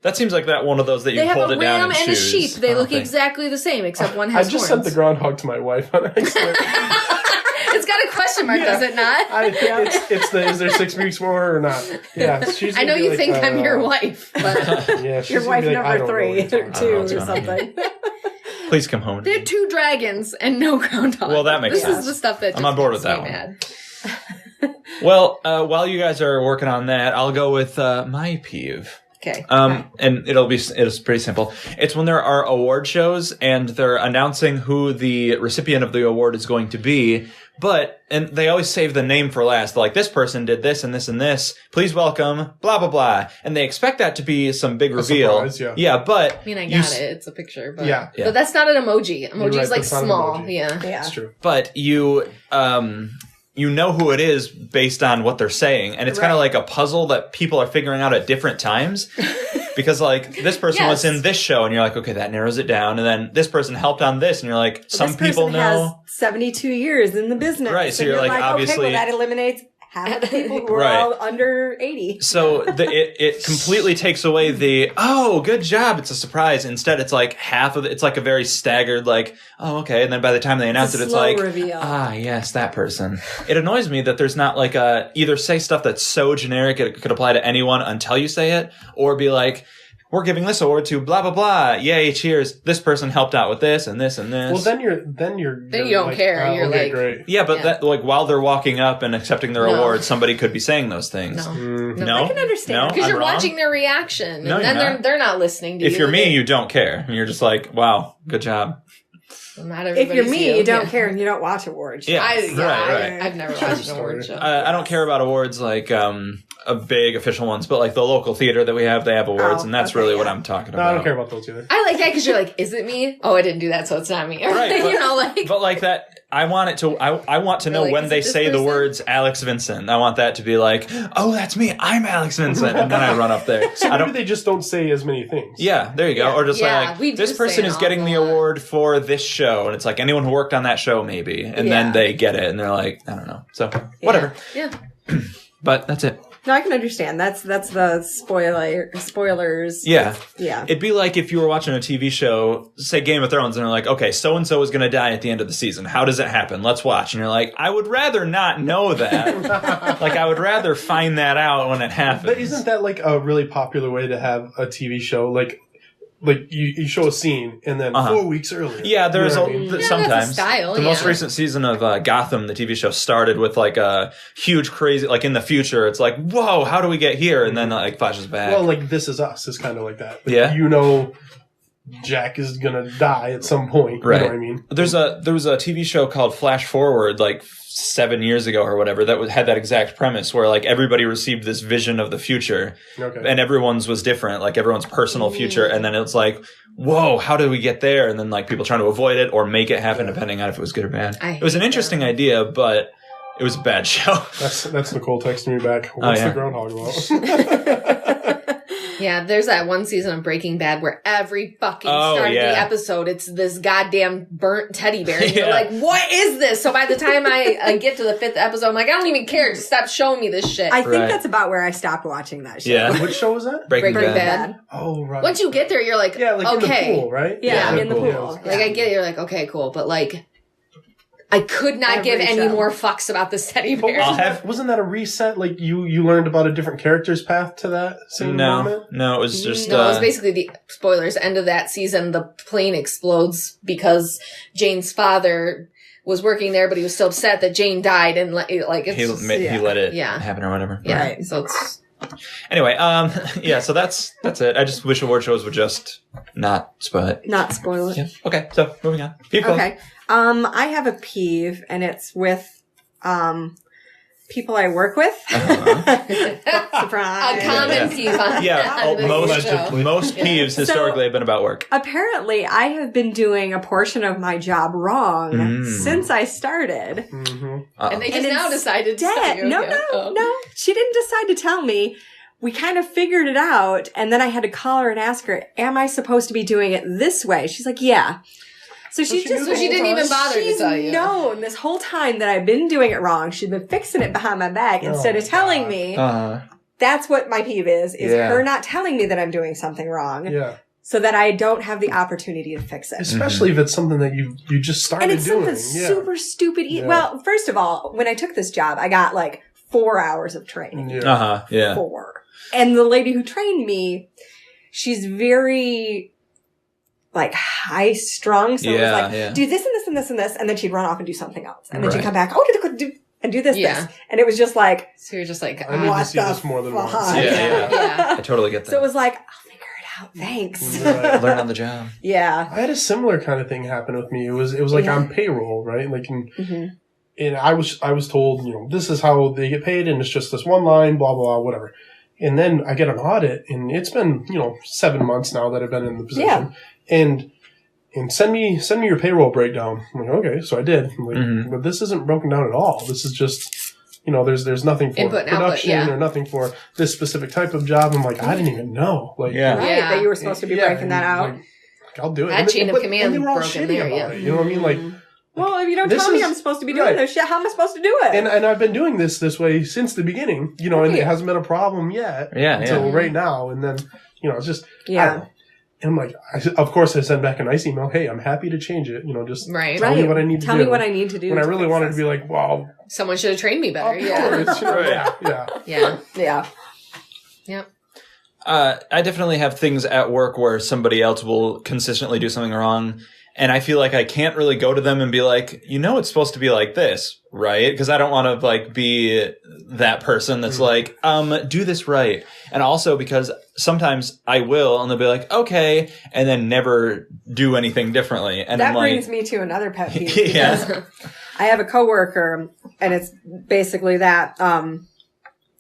S1: That seems like that one of those that you hold it down and
S2: They have a ram and a sheep. They look exactly the same, except one has
S4: I just
S2: horns.
S4: sent the groundhog to my wife on accident.
S2: It's got a question mark, does it not?
S4: Is there 6 weeks more or not? Yeah, she's.
S2: I know you think I'm your wife, but
S4: yeah, she's
S3: your wife number 3 or 2 or
S1: on.
S3: something.
S1: Please come home.
S2: There are 2 dragons and no groundhog.
S1: Well, that makes sense.
S2: This is the stuff that
S1: I'm on board with that one. Well, while you guys are working on that, I'll go with my peeve.
S2: Okay.
S1: And it's pretty simple. It's when there are award shows and they're announcing who the recipient of the award is going to be. And they always save the name for last. They're like, this person did this and this and this. Please welcome, blah, blah, blah. And they expect that to be some big reveal.
S4: Surprise,
S1: yeah, but...
S2: I mean, I got it. It's a picture. But,
S4: yeah.
S2: But that's not an emoji. Emoji is like small.
S4: Emoji.
S2: Yeah.
S4: That's true.
S1: But you know who it is based on what they're saying. And it's kind of like a puzzle that people are figuring out at different times. Because, like, this person was in this show, and you're like, okay, that narrows it down. And then this person helped on this, and you're like, some people know.
S3: Has 72 years in the business.
S1: Right, so you're like, obviously.
S3: Okay, well, that eliminates half the people who are all under 80.
S1: So it completely takes away the, oh, good job, it's a surprise. Instead, it's like half of it, it's like a very staggered, like, oh, okay. And then by the time they announce it's like,
S3: reveal.
S1: Yes, that person. It annoys me that there's not like either say stuff that's so generic it could apply to anyone until you say it, or be like, we're giving this award to blah, blah, blah. Yay, cheers. This person helped out with this and this and this.
S4: Well, then you don't
S2: like, care. You're like,
S4: great.
S1: Yeah, but that, like, while they're walking up and accepting their awards, somebody could be saying those things.
S3: No? I can understand.
S2: Because you're watching their reaction.
S1: No,
S2: and then they're not listening to you.
S1: If you're me, you don't care. And you're just like, wow, good job.
S2: Well, not
S3: if you're me, you don't care and you don't watch awards.
S1: Yeah,
S2: I've never watched an award show.
S1: I don't care about awards like big official ones, but like the local theater that we have, they have awards, and that's really what I'm talking about.
S4: No, I don't care about those either.
S2: I like that because you're like, is it me? Oh, I didn't do that, so it's not me.
S1: Right, but,
S2: you know, like,
S1: but like that. I want it to. I want to know
S2: like,
S1: when they say the words Alex Vincent. I want that to be like, oh, that's me. I'm Alex Vincent, and then I run up there.
S4: So maybe they just don't say as many things.
S1: Yeah, there you go.
S2: Yeah.
S1: Or just like this person is getting the award for this show, and it's like anyone who worked on that show, maybe, and then they get it, and they're like, I don't know. So whatever.
S2: Yeah.
S1: But that's it.
S3: No, I can understand. That's the spoilers.
S1: Yeah.
S3: Yeah.
S1: It'd be like if you were watching a TV show, say Game of Thrones, and they're like, okay, so-and-so is going to die at the end of the season. How does it happen? Let's watch. And you're like, I would rather not know that. Like, I would rather find that out when it happens.
S4: But isn't that like a really popular way to have a TV show? Like you show a scene and then 4 weeks earlier.
S1: Yeah, there's sometimes.
S2: That's a style,
S1: the most recent season of Gotham, the TV show, started with like a huge crazy, like in the future, it's like, whoa, how do we get here? And then like flashes back.
S4: Well, like This Is Us is kind of like that. Like,
S1: yeah.
S4: You know Jack is gonna die at some point.
S1: Right.
S4: You know what I mean?
S1: There was a TV show called Flash Forward, like 7 years ago or whatever, that had that exact premise where like everybody received this vision of the future, and everyone's was different, like everyone's personal future, and then it's like, whoa, how did we get there? And then like people trying to avoid it or make it happen, depending on if it was good or bad. It was an interesting idea, but it was a bad show.
S4: That's Nicole texting me back. What's the groundhog about?
S2: Yeah, there's that one season of Breaking Bad where every fucking start of the episode, it's this goddamn burnt teddy bear. And you're like, what is this? So by the time I get to the 5th episode, I'm like, I don't even care. Just stop showing me this shit.
S3: I think that's about where I stopped watching that show.
S1: Yeah.
S4: Which show was that?
S1: Breaking Bad.
S4: Oh, right.
S2: Once you get there, you're like, okay.
S4: In the pool, right?
S3: Yeah, in the pool.
S2: Like, I get it. You're like, okay, cool. But like, I could not give any more fucks about this teddy bear.
S4: Wasn't that a reset? Like you learned about a different character's path to that same moment?
S1: No, it was just...
S2: No, it was basically the spoilers. End of that season, the plane explodes because Jane's father was working there, but he was still upset that Jane died, and like it's
S1: he let it happen or whatever.
S2: Yeah, right. So it's...
S1: Anyway, so that's it. I just wish award shows would just not spoil it.
S3: Not spoil it.
S1: Yeah. Okay, so moving on.
S3: Okay. I have a peeve, and it's with people I work with. Surprise.
S2: A common peeve on
S1: most peeves historically have been about work.
S3: Apparently, I have been doing a portion of my job wrong since I started.
S4: Mm-hmm.
S2: And they just now decided to tell you.
S3: No. She didn't decide to tell me. We kind of figured it out, and then I had to call her and ask her, am I supposed to be doing it this way? She's like, yeah. So she
S2: didn't even bother to tell you.
S3: She's known this whole time that I've been doing it wrong. She's been fixing it behind my back instead of telling me. That's what my peeve is her not telling me that I'm doing something wrong.
S4: Yeah.
S3: So that I don't have the opportunity to fix it.
S4: Especially if it's something that you just started doing.
S3: And it's something super stupid. Well, first of all, when I took this job, I got like 4 hours of training.
S1: Yeah.
S3: 4. And the lady who trained me, she's very... like high strung. So it was like, do this and this and this and this. And then she'd run off and do something else. And then she'd come back. and do this, this. And it was just like...
S2: So you're just like,
S4: I need to see this more than once.
S1: Yeah. I totally get that.
S3: So it was like, I'll figure it out. Thanks.
S4: Right.
S1: Learn on the job.
S3: Yeah.
S4: I had a similar kind of thing happen with me. It was like on payroll, right? Like, and I was told, this is how they get paid, and it's just this one line, blah, blah, blah, whatever. And then I get an audit, and it's been, 7 months now that I've been in the position. Yeah. And send me your payroll breakdown. I'm like, okay, so I did. I'm like, but this isn't broken down at all. This is just, there's nothing for
S2: input,
S4: production
S2: output,
S4: or nothing for this specific type of job. I'm like, I didn't even know. Like,
S3: that you were supposed to be breaking that out.
S4: Like, I'll do it.
S2: That chain of command
S4: and they were all
S2: broken
S4: shitty
S2: there,
S4: about it. You know what I mean? Like,
S3: well, if you don't tell me I'm supposed to be doing this shit, how am I supposed to do it?
S4: And I've been doing this way since the beginning, and it hasn't been a problem yet until right now. And then, it's just, and I'm like, of course I send back a nice email. Hey, I'm happy to change it. Just tell me what I need to do.
S3: Tell me what I need to do.
S4: When I really wanted to be like, well.
S2: Someone should have trained me better.
S4: Yeah.
S2: Yep.
S1: I definitely have things at work where somebody else will consistently do something wrong. And I feel like I can't really go to them and be like, it's supposed to be like this, right? Because I don't want to be that person that's like, do this right. And also because sometimes I will, and they'll be like, okay, and then never do anything differently. And
S3: that brings me to another pet peeve. I have a coworker, and it's basically that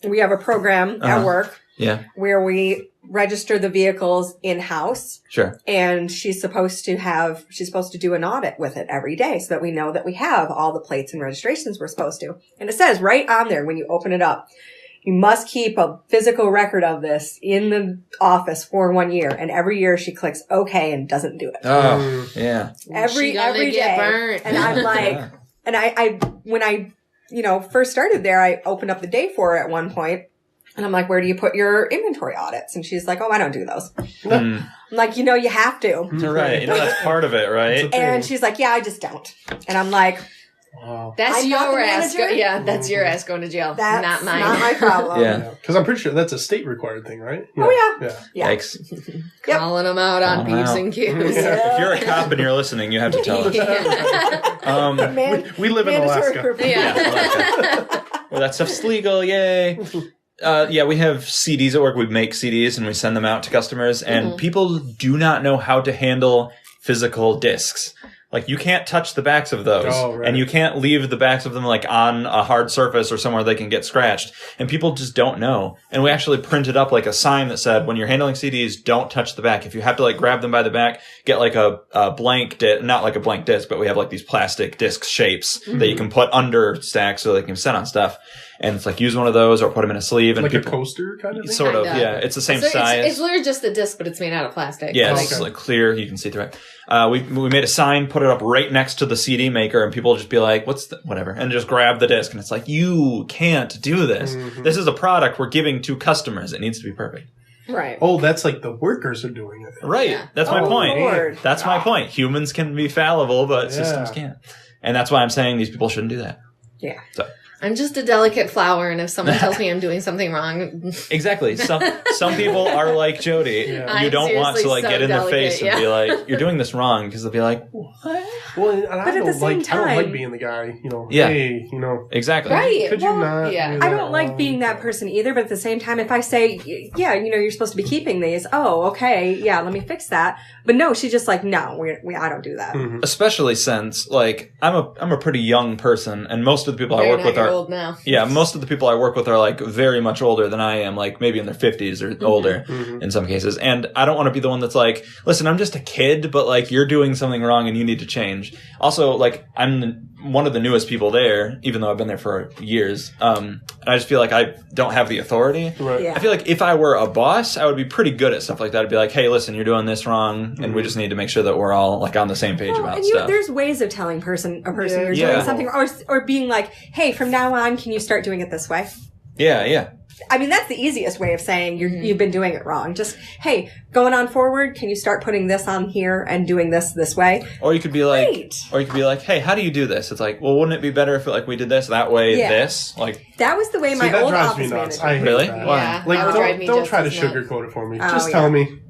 S3: we have a program at work where we register the vehicles in-house.
S1: Sure.
S3: And she's supposed to do an audit with it every day so that we know that we have all the plates and registrations we're supposed to. And it says right on there when you open it up, you must keep a physical record of this in the office for 1 year. And every year she clicks OK and doesn't do it.
S1: Oh, yeah.
S3: Every day. Burnt. And I'm like, and I when I, first started there, I opened up the day for her at one point. And I'm like, where do you put your inventory audits? And she's like, oh, I don't do those. I'm like, you have to.
S1: Right. That's part of it, right?
S3: And she's like, yeah, I just don't. And I'm like,
S4: wow.
S2: That's your ass. That's your ass going to jail. That's not mine.
S3: Not my problem.
S4: Because I'm pretty sure that's a state required thing, right?
S3: Oh, yeah.
S1: Thanks.
S2: Calling them out on Peeves and Qs.
S1: If you're a cop and you're listening, you have to tell us.
S4: We live in Alaska.
S1: Alaska. Well, that stuff's legal. Yay. We have CDs at work. We make CDs and we send them out to customers, and people do not know how to handle physical discs. Like, you can't touch the backs of those, and you can't leave the backs of them on a hard surface or somewhere they can get scratched. And people just don't know. And we actually printed up a sign that said, when you're handling CDs, don't touch the back. If you have to grab them by the back, get a blank disc, not like a blank disc, but we have these plastic disc shapes that you can put under stacks so they can sit on stuff. And it's use one of those or put them in a sleeve. And
S4: a coaster kind of thing?
S1: Sort of, yeah. It's the same size.
S2: It's literally just a disc, but it's made out of plastic.
S1: Yeah, it's clear. You can see through it. We made a sign, put it up right next to the CD maker, and people will just be like, whatever, and just grab the disc. And it's like, you can't do this. This is a product we're giving to customers. It needs to be perfect.
S3: Right.
S4: Oh, that's the workers are doing it.
S1: Right. Yeah. That's my point.
S3: Lord.
S1: That's my point. Humans can be fallible, but systems can't. And that's why I'm saying these people shouldn't do that.
S3: Yeah.
S1: So.
S2: I'm just a delicate flower, and if someone tells me I'm doing something wrong...
S1: Exactly. Some people are like Jody. Yeah. You don't want to get in their face and be like, you're doing this wrong, because they'll be like, what?
S3: Well, and I don't
S4: like being the guy, hey,
S1: Exactly.
S3: Right.
S4: Could you not?
S3: Yeah. I don't like being that person either, but at the same time, if I say, you're supposed to be keeping these, oh, okay, yeah, let me fix that. But no, she's just like, no, I don't do that.
S1: Mm-hmm. Especially since, I'm a pretty young person, and most of the people I work with are...
S2: old now.
S1: Yeah, most of the people I work with are very much older than I am, maybe in their 50s or older in some cases. And I don't want to be the one that's like, listen, I'm just a kid, but you're doing something wrong and you need to change. Also, I'm one of the newest people there, even though I've been there for years. And I just feel like I don't have the authority.
S4: Right.
S3: Yeah.
S1: I feel like if I were a boss, I would be pretty good at stuff like that. I'd be like, hey, listen, you're doing this wrong, and we just need to make sure that we're all on the same page about stuff.
S3: There's ways of telling a person you're doing something, or being like, hey, from now on, can you start doing it this way?
S1: Yeah.
S3: I mean, that's the easiest way of saying you've been doing it wrong. Just, hey, going on forward, can you start putting this on here and doing this way?
S1: Or you could be like, hey, how do you do this? It's like, well, wouldn't it be better if we did this that way?
S3: Yeah.
S1: This
S3: that was the way my old office manager.
S4: I hate
S1: really?
S4: That.
S1: Why?
S4: Don't try to sugarcoat it for me. Just tell me,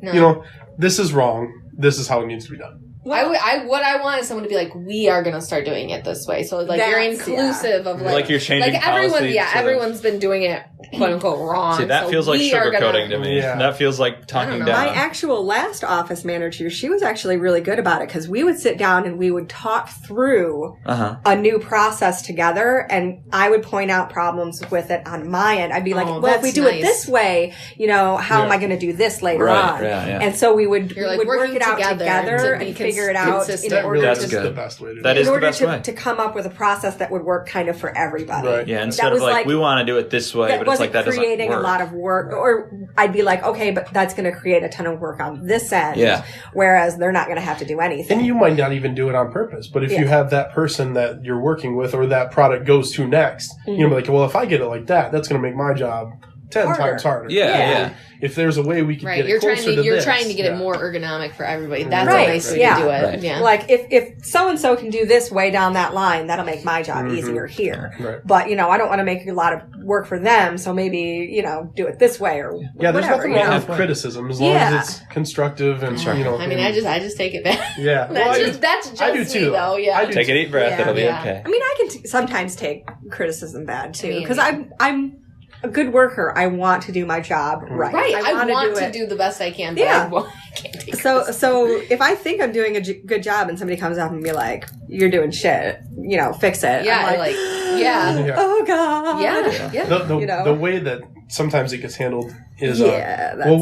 S4: this is wrong. This is how it needs to be done.
S2: What I want is someone to be like, we are going to start doing it this way. So like you're inclusive of like
S1: you're changing policy.
S2: Everyone's been doing it quote unquote wrong.
S1: See, that feels like sugarcoating to me. Yeah. That feels like talking down.
S3: My actual last office manager, she was actually really good about it because we would sit down and we would talk through a new process together, and I would point out problems with it on my end. I'd be like, well, if we do it this way, how am I going to do this later on?
S1: Yeah.
S3: And so we would work it out together and figure it out in order to
S4: the best way to do
S1: that. Is the best way
S3: to come up with a process that would work kind of for everybody.
S4: Right.
S1: Yeah, instead of like we want to do it this way, but it's like that
S3: creating
S1: doesn't work.
S3: A lot of work, or I'd be like, okay, but that's going to create a ton of work on this end.
S1: Yeah.
S3: Whereas they're not going to have to do anything.
S4: And you might not even do it on purpose, but if you have that person that you're working with or that product goes to next, you're like, well, if I get it like that, that's going to make my job 10 times harder.
S1: Yeah.
S4: If there's a way we can get it closer to this.
S2: You're trying to get it more ergonomic for everybody. That's a nice way to do it.
S3: Right. Yeah. Like, if so-and-so can do this way down that line, that'll make my job easier here.
S4: Right.
S3: But, I don't want to make a lot of work for them, so maybe, do it this way or whatever.
S4: There's nothing wrong with criticism as long as it's constructive and,
S2: I mean, I just take it back.
S4: Yeah.
S2: That's just
S4: I do too,
S2: me, though. Yeah.
S1: Take a deep breath. It'll be okay.
S3: I mean, I can sometimes take criticism bad, too, because I'm a good worker. I want to do my job right.
S2: Right. I want to do the best I can. But I can't take
S3: so if I think I'm doing a good job and somebody comes up and be like, "You're doing shit," fix it.
S2: Yeah.
S3: I'm like, oh god.
S2: Yeah.
S4: The way that sometimes it gets handled is, well,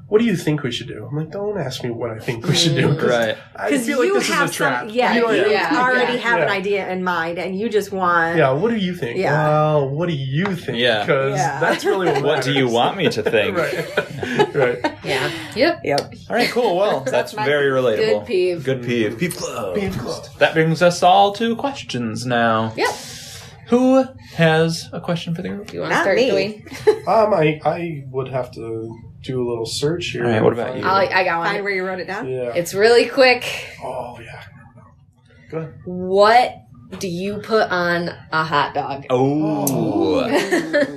S4: what do you think we should do? I'm like, don't ask me what I think we should do.
S1: Right.
S4: I feel like this is a trap.
S3: You already have an idea in mind, and you just want...
S4: Yeah, what do you think?
S3: Yeah.
S4: Well, what do you think?
S1: Yeah.
S4: Because that's really what
S1: What do you want me to think?
S4: Right.
S2: Yeah. Yep.
S1: All right, cool. Well, that's very relatable.
S2: Good peeve.
S1: Good peeve. Peeve closed. That brings us all to questions now.
S2: Yep.
S1: Who has a question for the group?
S2: Do you want to start, Dwayne?
S4: I would have to do a little search here.
S1: All right, what about you?
S2: I got one.
S3: Find where you wrote it down?
S4: Yeah.
S2: It's really quick.
S4: Oh, yeah. Go ahead.
S2: What do you put on a hot dog?
S1: Oh.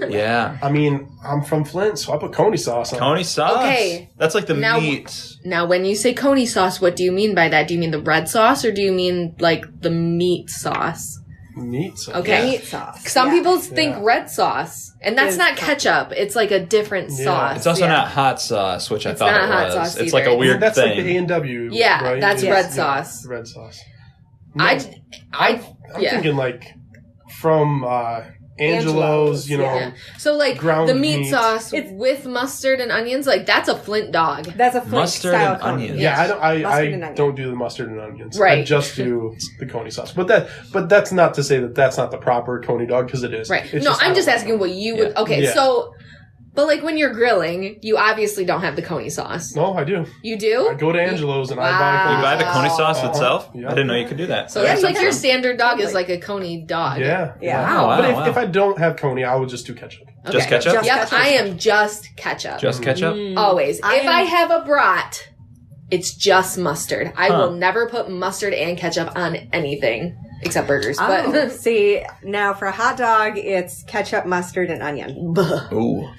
S1: Yeah.
S4: I mean, I'm from Flint, so I put coney sauce on.
S1: Coney sauce?
S2: Okay.
S1: That's like the meat.
S2: Now, when you say coney sauce, what do you mean by that? Do you mean the red sauce, or do you mean, like, the meat sauce?
S4: Meat sauce.
S2: Okay.
S3: Meat sauce.
S2: Some people think red sauce, and that's not ketchup. It's like a different sauce.
S1: It's also not hot sauce, which I thought
S2: not
S1: it
S2: hot
S1: was.
S2: sauce
S1: It's
S2: either.
S1: like a weird
S4: that's
S1: thing.
S4: Like the A&W.
S2: Yeah,
S4: right?
S2: that's red sauce.
S4: Red sauce.
S2: No, I'm
S4: thinking like from Angelo's,
S2: So like
S4: ground
S2: the meat
S4: meat.
S2: sauce with mustard and onions, like that's a Flint dog.
S3: That's a Flint
S1: Mustard
S3: style
S1: and
S3: coney.
S1: onions.
S4: Yeah,
S3: I
S4: don't do the mustard and onions.
S2: Right.
S4: I just do the coney sauce. But that's not to say that that's not the proper coney dog, because it is.
S2: Right.
S4: It's
S2: No, I'm just asking what you would. Okay,
S4: Yeah.
S2: so. But like when you're grilling, you obviously don't have the coney sauce.
S4: No, I do.
S2: You do?
S4: I go to Angelo's and I buy
S1: You buy the coney sauce itself?
S4: Yeah.
S1: I didn't know you could do that.
S2: So that's like your standard dog is like a coney dog.
S4: Yeah.
S1: Wow.
S4: But if I don't have coney, I would just do ketchup.
S2: Okay.
S1: Just ketchup?
S3: Just
S2: Yep,
S3: ketchup.
S2: I am just ketchup.
S1: Just ketchup?
S2: Always. If I have a brat, it's just mustard. I will never put mustard and ketchup on anything except burgers. But
S3: See, now for a hot dog, it's ketchup, mustard, and onion.
S1: Ooh.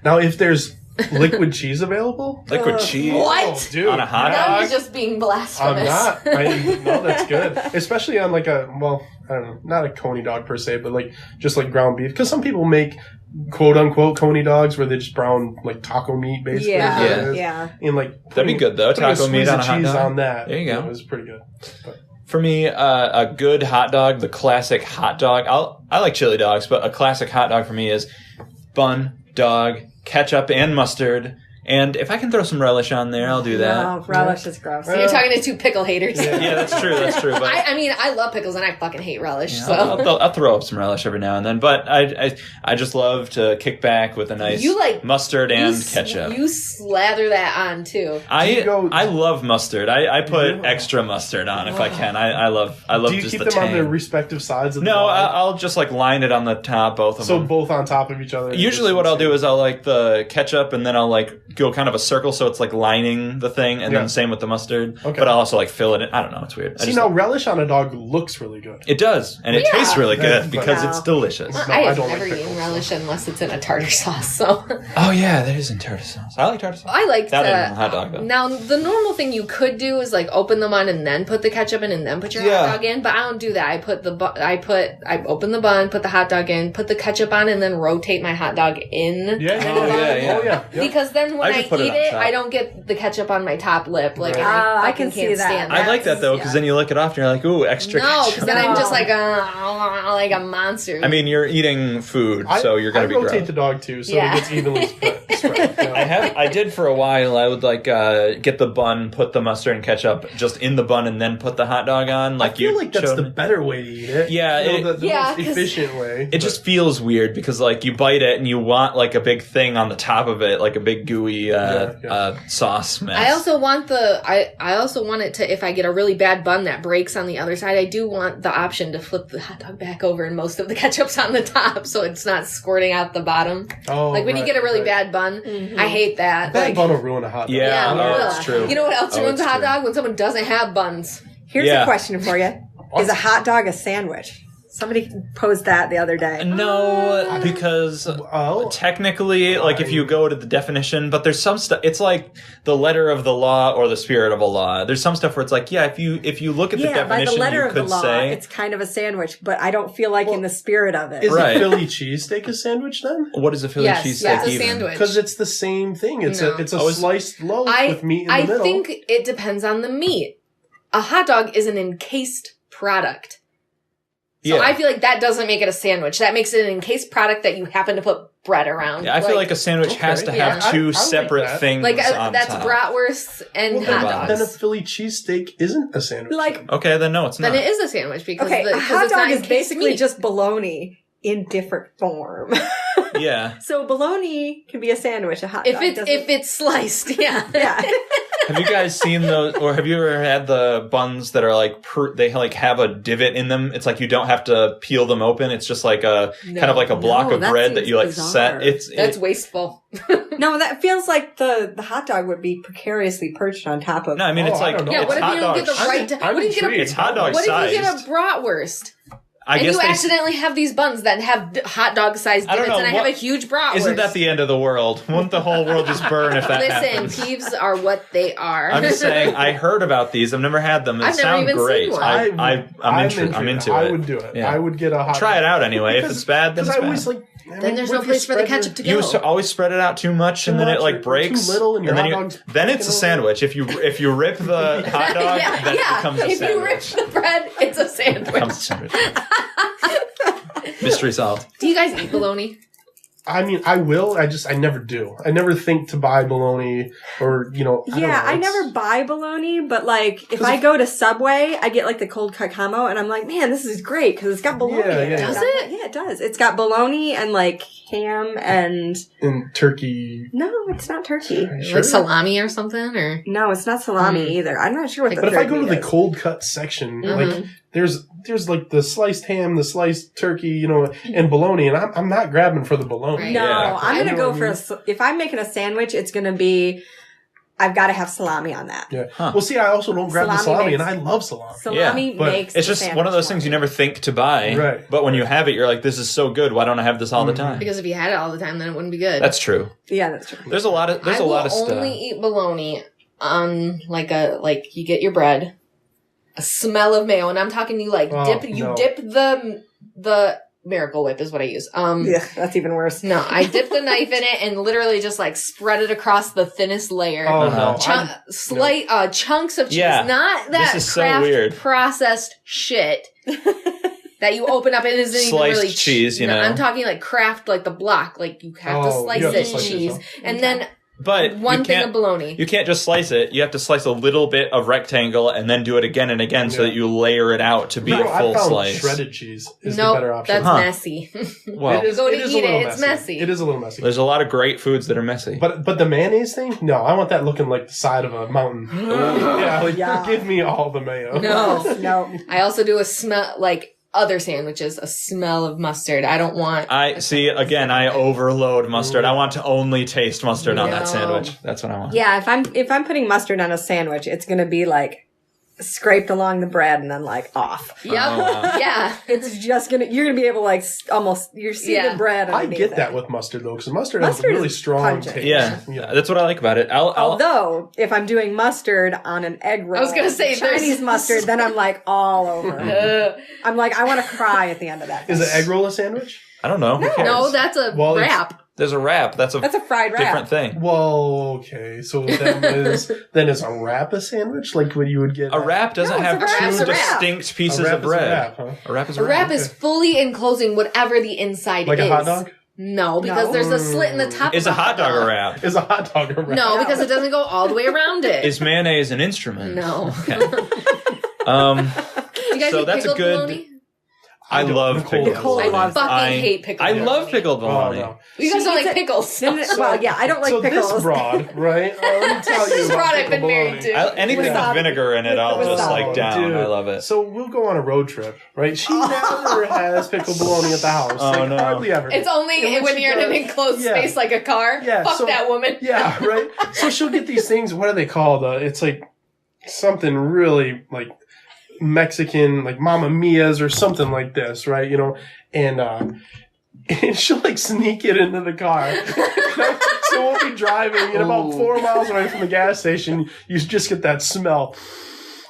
S4: Now, if there's liquid cheese available,
S1: Liquid cheese.
S2: What?
S4: oh, dude,
S1: On a hot
S2: now
S1: dog?
S2: you're just being
S4: I'm
S2: blasphemous.
S4: not. No, that's good. Especially on like I don't know, not a coney dog per se, but like just like ground beef. Because some people make quote unquote coney dogs where they just brown like taco meat basically.
S3: Yeah.
S4: And like
S1: That'd be good though. Taco meat on a hot
S4: cheese
S1: dog.
S4: on that.
S1: There you go.
S4: It was pretty good. But,
S1: For me, a good hot dog, the classic hot dog. I like chili dogs, but a classic hot dog for me is bun, dog, ketchup, and mustard. And if I can throw some relish on there, I'll do that.
S3: No, relish is gross.
S2: So you're talking to two pickle haters.
S1: Yeah, that's true. But
S2: I mean, I love pickles and I fucking hate relish.
S1: yeah,
S2: So
S1: I'll throw up some relish every now and then. But I just love to kick back with a nice mustard and ketchup.
S2: You slather that on too.
S1: I love mustard. I put extra mustard on if I can. I love
S4: do you
S1: just
S4: keep
S1: the
S4: them
S1: tang.
S4: on their respective sides of the
S1: No,
S4: dog?
S1: I'll just like line it on the top, both of
S4: So
S1: them.
S4: both on top of each other?
S1: Usually what I'll do is I'll like the ketchup and then I'll like go kind of a circle so it's like lining the thing, and then same with the mustard. Okay. But I'll also like fill it in. I don't know. It's weird.
S4: See, now relish on a dog looks really good.
S1: It does. And it tastes really good because it's delicious.
S2: I have never eaten relish unless it's in a tartar sauce. So.
S1: Oh, yeah. There is in tartar sauce. I like tartar sauce.
S2: I like
S1: that in hot dog, though.
S2: Now, the normal thing you could do is like open the bun and then put the ketchup in and then put your hot dog in. But I don't do that. I open the bun, put the hot dog in, put the ketchup on, and then rotate my hot dog in.
S4: Yeah.
S2: Because then when I eat it, I don't get the ketchup on my top lip. Like I can see that.
S1: I like that though, because then you lick it off and you're like, ooh, extra ketchup.
S2: No, because then I'm just like a monster.
S1: I mean, you're eating food, so you're going to be gross.
S4: I rotate the dog too, so it gets evenly spread.
S1: I did for a while. I would like get the bun, put the mustard and ketchup just in the bun, and then put the hot dog on. Like
S4: I feel like that's the better way to eat it.
S1: Yeah,
S4: the most efficient way.
S1: It just feels weird because like you bite it and you want like a big thing on the top of it, like a big gooey sauce mess.
S2: I also want it to, if I get a really bad bun that breaks on the other side, I do want the option to flip the hot dog back over and most of the ketchup's on the top, so it's not squirting out the bottom. Oh, like when you get a really bad bun, I hate that.
S4: A bad bun will ruin a hot dog.
S1: Yeah, that's true.
S2: You know what else ruins a hot dog? When someone doesn't have buns.
S3: Here's a question for you. Is a hot dog a sandwich? Somebody posed that the other day.
S1: No, because technically, like if you go to the definition, but there's some stuff. It's like the letter of the law or the spirit of a law. There's some stuff where it's like, if you look at the definition,
S3: by the letter
S1: you could
S3: of the law,
S1: say
S3: it's kind of a sandwich, but I don't feel like in the spirit of it.
S4: Is a Philly cheesesteak a sandwich then?
S1: What is a Philly cheesesteak?
S2: Yes, it's a sandwich.
S4: Because it's the same thing. It's a sliced loaf with meat in the middle.
S2: I think it depends on the meat. A hot dog is an encased product. So I feel like that doesn't make it a sandwich. That makes it an encased product that you happen to put bread around.
S1: Yeah, I feel like a sandwich has to have two separate things on
S2: that's
S1: top.
S2: Bratwurst and hot dogs.
S4: Then a Philly cheesesteak isn't a sandwich.
S1: Okay, then no, it's not.
S2: Then it is a sandwich because
S3: a hot dog is basically
S2: meat.
S3: just bologna in different form.
S1: Yeah.
S3: So bologna can be a sandwich, a hot dog.
S2: If it's sliced, yeah.
S1: Have you guys seen those, or have you ever had the buns that are like, they like have a divot in them? It's like you don't have to peel them open. It's just like kind of like a block of bread that you like
S2: bizarre. That's wasteful.
S3: No, that feels like the hot dog would be precariously perched on top of.
S1: No, I mean it's like
S2: what if you don't get the right? What if you get
S1: it's hot dog sized?
S2: What if you get a bratwurst? And you accidentally have these buns that have hot dog sized divots, and I have a huge bratwurst.
S1: Isn't that the end of the world? Won't the whole world just burn if that happens?
S2: Listen, peeves are what they are.
S1: I'm just saying, I heard about these. I've never had them. They sound great. I'm into it.
S4: I would do it. Yeah. I would get a hot dog.
S1: Try it out anyway. If it's bad, then it's bad.
S2: Then there's no place for the ketchup to go.
S1: You always spread it out too much, and then it like breaks.
S4: Too little, and
S1: then it's a sandwich. If you rip the hot dog, then it becomes a sandwich.
S2: If you rip the bread, it's a sandwich. It becomes a sandwich.
S1: Mystery solved.
S2: Do you guys eat bologna?
S4: I mean, I will. I never do. I never think to buy bologna or,
S3: I never buy bologna, but like if I go to Subway, I get like the cold cut combo and I'm like, man, this is great because it's got bologna.
S2: Does it?
S3: Yeah, it does. It's got bologna and like ham and
S4: turkey.
S3: No, it's not turkey.
S2: Sure? Like salami or something, or
S3: no, it's not salami either. I'm not sure what.
S4: But if I go to the cold cut section, like there's like the sliced ham, the sliced turkey, and bologna, and I'm not grabbing for the bologna.
S3: Right. No, I'm gonna go for if I'm making a sandwich, it's gonna be. I've got to have salami on that.
S4: Yeah. Huh. Well, see, I also don't grab the salami, and I love salami.
S3: Salami makes
S1: it's just one of those things you never think to buy.
S4: Right.
S1: But when you have it, you're like, this is so good. Why don't I have this all the time?
S2: Because if you had it all the time, then it wouldn't be good.
S1: That's true.
S3: Yeah, that's true.
S1: There's a lot of stuff.
S2: I will only eat bologna on like you get your bread, a smell of mayo, and I'm talking you dip the Miracle Whip is what I use.
S3: Yeah, that's even worse.
S2: No, I dip the knife in it and literally just like spread it across the thinnest layer.
S4: Oh no!
S2: Chunks of cheese, not that craft processed shit that you open up and isn't even really
S1: cheese.
S2: I'm talking like craft, like the block, like you have to slice it cheese, and then.
S1: But
S2: one thing of bologna.
S1: You can't just slice it. You have to slice a little bit of rectangle and then do it again and again so that you layer it out to be a full slice.
S4: Shredded cheese is the better option.
S2: That's messy.
S1: Well,
S2: it's messy.
S4: It is a little messy.
S1: There's a lot of great foods that are messy.
S4: But the mayonnaise thing? No, I want that looking like the side of a mountain. Give me all the mayo.
S2: No. I also do a smell like other sandwiches a smell of mustard. I don't want...
S1: I overload mustard. I want to only taste mustard on that sandwich. That's what I want.
S3: Yeah, if I'm putting mustard on a sandwich, it's going to be like scraped along the bread and then like off.
S2: Yep. Yeah.
S3: It's just you're gonna be able to like almost, you see the bread underneath.
S4: I get that with mustard though, because mustard has a really strong taste.
S1: Yeah, that's what I like about it.
S3: Although, if I'm doing mustard on an egg roll,
S2: I was gonna say
S3: Chinese mustard, then I'm like all over. I'm like, I want to cry at the end of that.
S4: Is an egg roll a sandwich?
S1: I don't know.
S2: No, that's a wrap.
S1: There's a wrap. That's a
S3: fried wrap.
S1: Different thing.
S4: Well, okay. So then is a wrap a sandwich? Like what you would get?
S1: A wrap doesn't have two distinct pieces of bread.
S4: A wrap is
S2: a wrap is fully enclosing whatever the inside is.
S4: Like a hot dog?
S2: No, because there's a slit in the top.
S1: Is a hot dog a wrap?
S4: Is a hot dog a wrap?
S2: No, because it doesn't go all the way around it.
S1: Is mayonnaise an instrument?
S2: No.
S1: Okay.
S2: You guys eat pickled bologna?
S1: I love pickled.
S2: I fucking hate pickled bologna.
S1: I love pickled bologna.
S4: Oh, no.
S2: You guys don't like pickles.
S3: Well, yeah, I don't like pickles.
S4: So this broad, right? Let me tell you
S2: this broad I've been married to.
S1: Anything with vinegar in it, I'll just like down. Dude, I love it.
S4: So we'll go on a road trip, right? She never has pickled bologna at the house.
S1: Oh, no.
S4: Hardly ever.
S2: It's only when you're in an enclosed space like a car.
S4: Yeah,
S2: Fuck that woman.
S4: Yeah, right? So she'll get these things, what are they called? It's like something really like Mexican, like Mamma Mia's or something like this, right? You know, and she'll like sneak it into the car. So we'll be driving and about 4 miles away from the gas station, you just get that smell.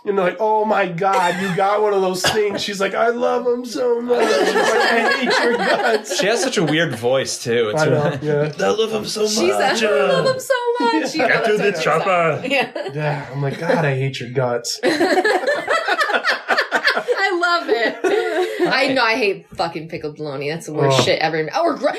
S4: And they're like, oh my God, you got one of those things. She's like, I love them so much. She's like, I hate your guts.
S1: She has such a weird voice too. It's
S4: I know, yeah.
S1: I love them so much.
S2: She's like, I love them so much.
S1: Got through the chopper.
S4: Yeah, I'm like, God, I hate your guts.
S2: I love it. I know I hate fucking pickled bologna. That's the worst shit ever.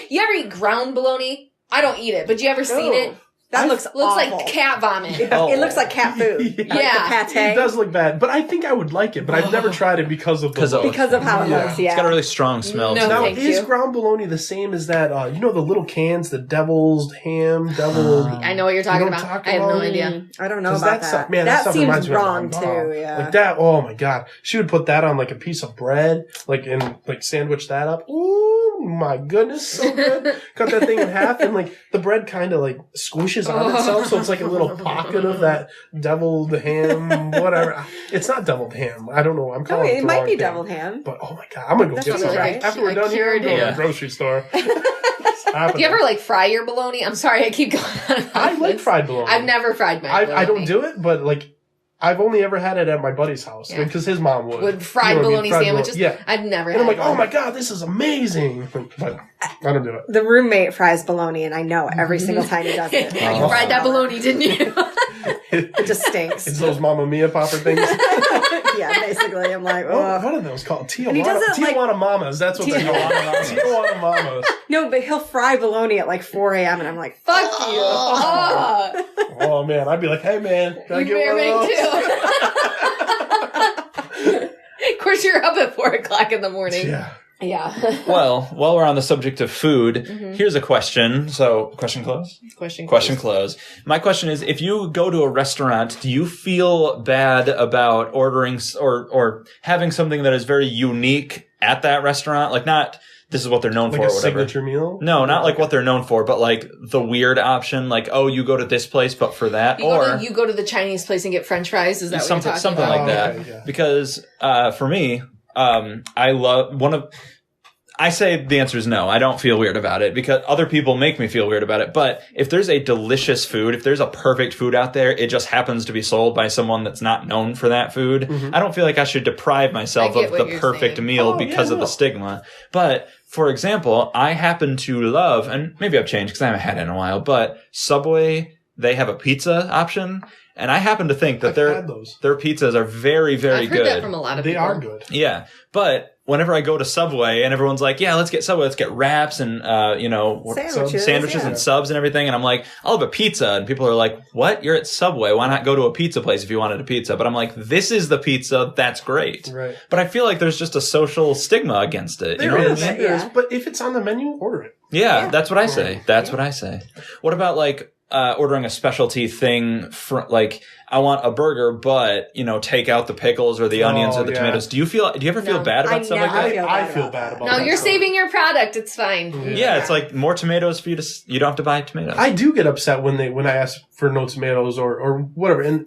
S2: You ever eat ground bologna? I don't eat it, but you ever seen it?
S3: That looks
S2: like cat vomit.
S3: It looks like cat food.
S2: Yeah.
S3: Like the pate.
S4: It does look bad, but I think I would like it. But I've never tried it because of how it looks.
S1: Yeah, it's got a really strong smell.
S2: No,
S4: now, is ground bologna the same as that? You know the little cans, the deviled ham,
S2: I know what you're talking about. I have no idea.
S3: I don't know about that.
S4: Man,
S3: that
S4: stuff
S3: seems wrong too. Yeah,
S4: like that. Oh my God, she would put that on like a piece of bread, and sandwich that up. Ooh, my goodness, so good. Cut that thing in half, and like the bread kind of like squishes on itself, so it's like a little pocket of that deviled ham, whatever. It's not deviled ham. I don't know. I'm calling it.
S3: It might be deviled ham.
S4: But oh my God, I'm gonna go get some after we're done here. I'm going to the grocery store.
S2: Do you ever fry your bologna? I'm sorry, I keep going on.
S4: I like fried bologna.
S2: I've never fried my bologna.
S4: I don't do it, but I've only ever had it at my buddy's house because his mom would.
S2: With fried bologna sandwiches?
S4: Yeah.
S2: I've never
S4: had it. And I'm like,
S2: one.
S4: Oh my God, this is amazing. But I don't do it.
S3: The roommate fries bologna, and I know every single time he does it.
S2: You fried that bologna, didn't you?
S3: It just stinks.
S4: It's those Mamma Mia popper things.
S3: Yeah, basically. I'm like,
S4: what are those called? Tijuana Mamas. That's what they're called. Tijuana Mamas.
S3: No, but he'll fry bologna at 4 a.m. and I'm like, fuck you.
S4: Oh man, I'd be like, hey man, can I get one of those?
S2: Of course, you're up at 4:00 in the morning. Yeah.
S1: Well, while we're on the subject of food, here's a question. So, question closed? Question closed. My question is, if you go to a restaurant, do you feel bad about ordering or having something that is very unique at that restaurant? Like, not this is what they're known for or whatever.
S4: Signature meal?
S1: No, not like what they're known for, but like the weird option, like, oh, you go to this place, but for that.
S2: You go to the Chinese place and get French fries? Is that what you're talking
S1: something
S2: about?
S1: like that.
S4: Okay, yeah.
S1: Because for me, I say the answer is no. I don't feel weird about it because other people make me feel weird about it. But if there's a delicious food, if there's a perfect food out there, it just happens to be sold by someone that's not known for that food. I don't feel like I should deprive myself of the perfect meal because of the stigma. But for example, I happen to love, and maybe I've changed because I haven't had it in a while, but Subway, they have a pizza option. And I happen to think that their pizzas are very, very good.
S2: I've heard that from a lot of people.
S4: They are good.
S1: Yeah. But whenever I go to Subway and everyone's like, yeah, let's get Subway, let's get wraps and, sandwiches and subs and everything. And I'm like, I'll have a pizza. And people are like, what? You're at Subway. Why not go to a pizza place if you wanted a pizza? But I'm like, this is the pizza. That's great.
S4: Right.
S1: But I feel like there's just a social stigma against it.
S4: There is. But if it's on the menu, order it.
S1: Yeah, that's what I say. That's what I say. What about ordering a specialty thing for like I want a burger, but take out the pickles or the onions or the tomatoes. Do you ever feel bad about stuff like that?
S4: I feel bad about that.
S2: No, you're saving your product. It's fine.
S1: Yeah, it's like more tomatoes for you to. You don't have to buy tomatoes.
S4: I do get upset when I ask for no tomatoes or whatever,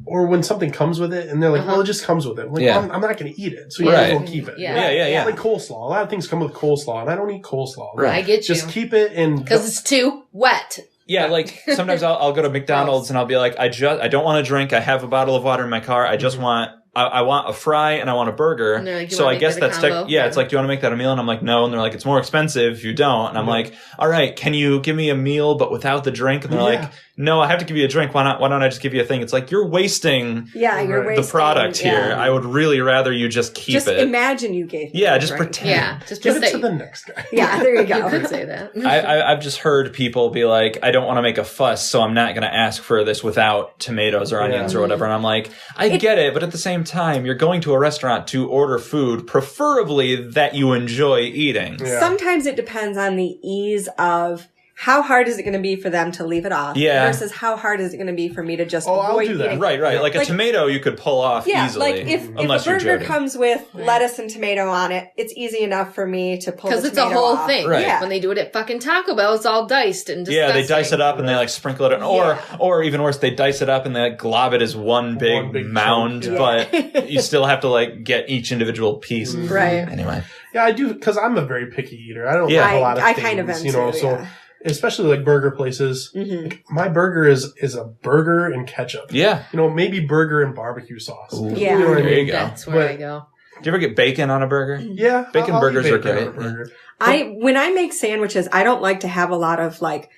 S4: or when something comes with it and they're like, well, it just comes with it. Like, well, I'm not going to eat it, so you might as well keep it.
S1: Yeah.
S4: Like coleslaw. A lot of things come with coleslaw, and I don't eat coleslaw.
S1: Right.
S2: I get you.
S4: Just keep it
S2: because it's too wet.
S1: Yeah, like sometimes I'll go to McDonald's and I'll be like, I don't want a drink. I have a bottle of water in my car. I just want. I want a fry and I want a burger. And like, so I guess that's it's like, do you want to make that a meal? And I'm like, no. And they're like, it's more expensive if you don't. And I'm like, all right, can you give me a meal but without the drink? And they're like, no, I have to give you a drink. Why don't I just give you a thing? It's like you're wasting the product here. I would really rather you just keep it.
S3: Just imagine you gave me
S1: just pretend.
S2: Yeah, just
S4: give it to the next guy.
S3: Yeah, there you go.
S2: You could say that.
S1: I've just heard people be like, I don't want to make a fuss, so I'm not going to ask for this without tomatoes or onions or whatever. And I'm like, I get it, but at the same time, you're going to a restaurant to order food, preferably that you enjoy eating.
S3: Yeah. Sometimes it depends on the ease of how hard is it going to be for them to leave it off versus how hard is it going to be for me to just avoid eating.
S1: Right. Like a tomato you could pull off easily.
S3: Like if a burger comes with lettuce and tomato on it, it's easy enough for me to pull the tomato off.
S2: Because it's a whole thing.
S1: Right.
S2: Yeah. When they do it at fucking Taco Bell, it's all diced and disgusting.
S1: Yeah, they dice it up and they like sprinkle it in. Or even worse, they dice it up and they like glob it as one big mound, but you still have to like get each individual piece.
S3: Right.
S1: Anyway.
S4: Yeah, I do, because I'm a very picky eater. I don't like a lot of things.
S3: I kind of am too,
S4: so especially like burger places. Like, my burger is a burger and ketchup.
S1: Yeah.
S4: Maybe burger and barbecue sauce.
S1: Ooh.
S3: Yeah.
S4: You know what I mean?
S1: There you go.
S2: That's where I go.
S1: Do you ever get bacon on a burger?
S4: Yeah.
S1: Bacon burgers are great.
S3: When I make sandwiches, I don't like to have a lot of like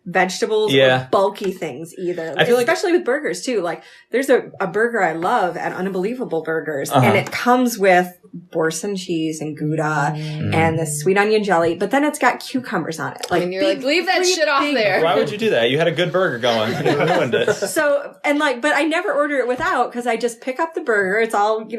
S3: vegetables or bulky things either. I feel especially with burgers too. Like there's a burger I love at Unbelievable Burgers and it comes with Boursin cheese and Gouda and the sweet onion jelly, but then it's got cucumbers on it. Like,
S2: and you're like, leave that shit off there.
S1: Why would you do that? You had a good burger going. You ruined it.
S3: So, but I never order it without because I just pick up the burger. It's all,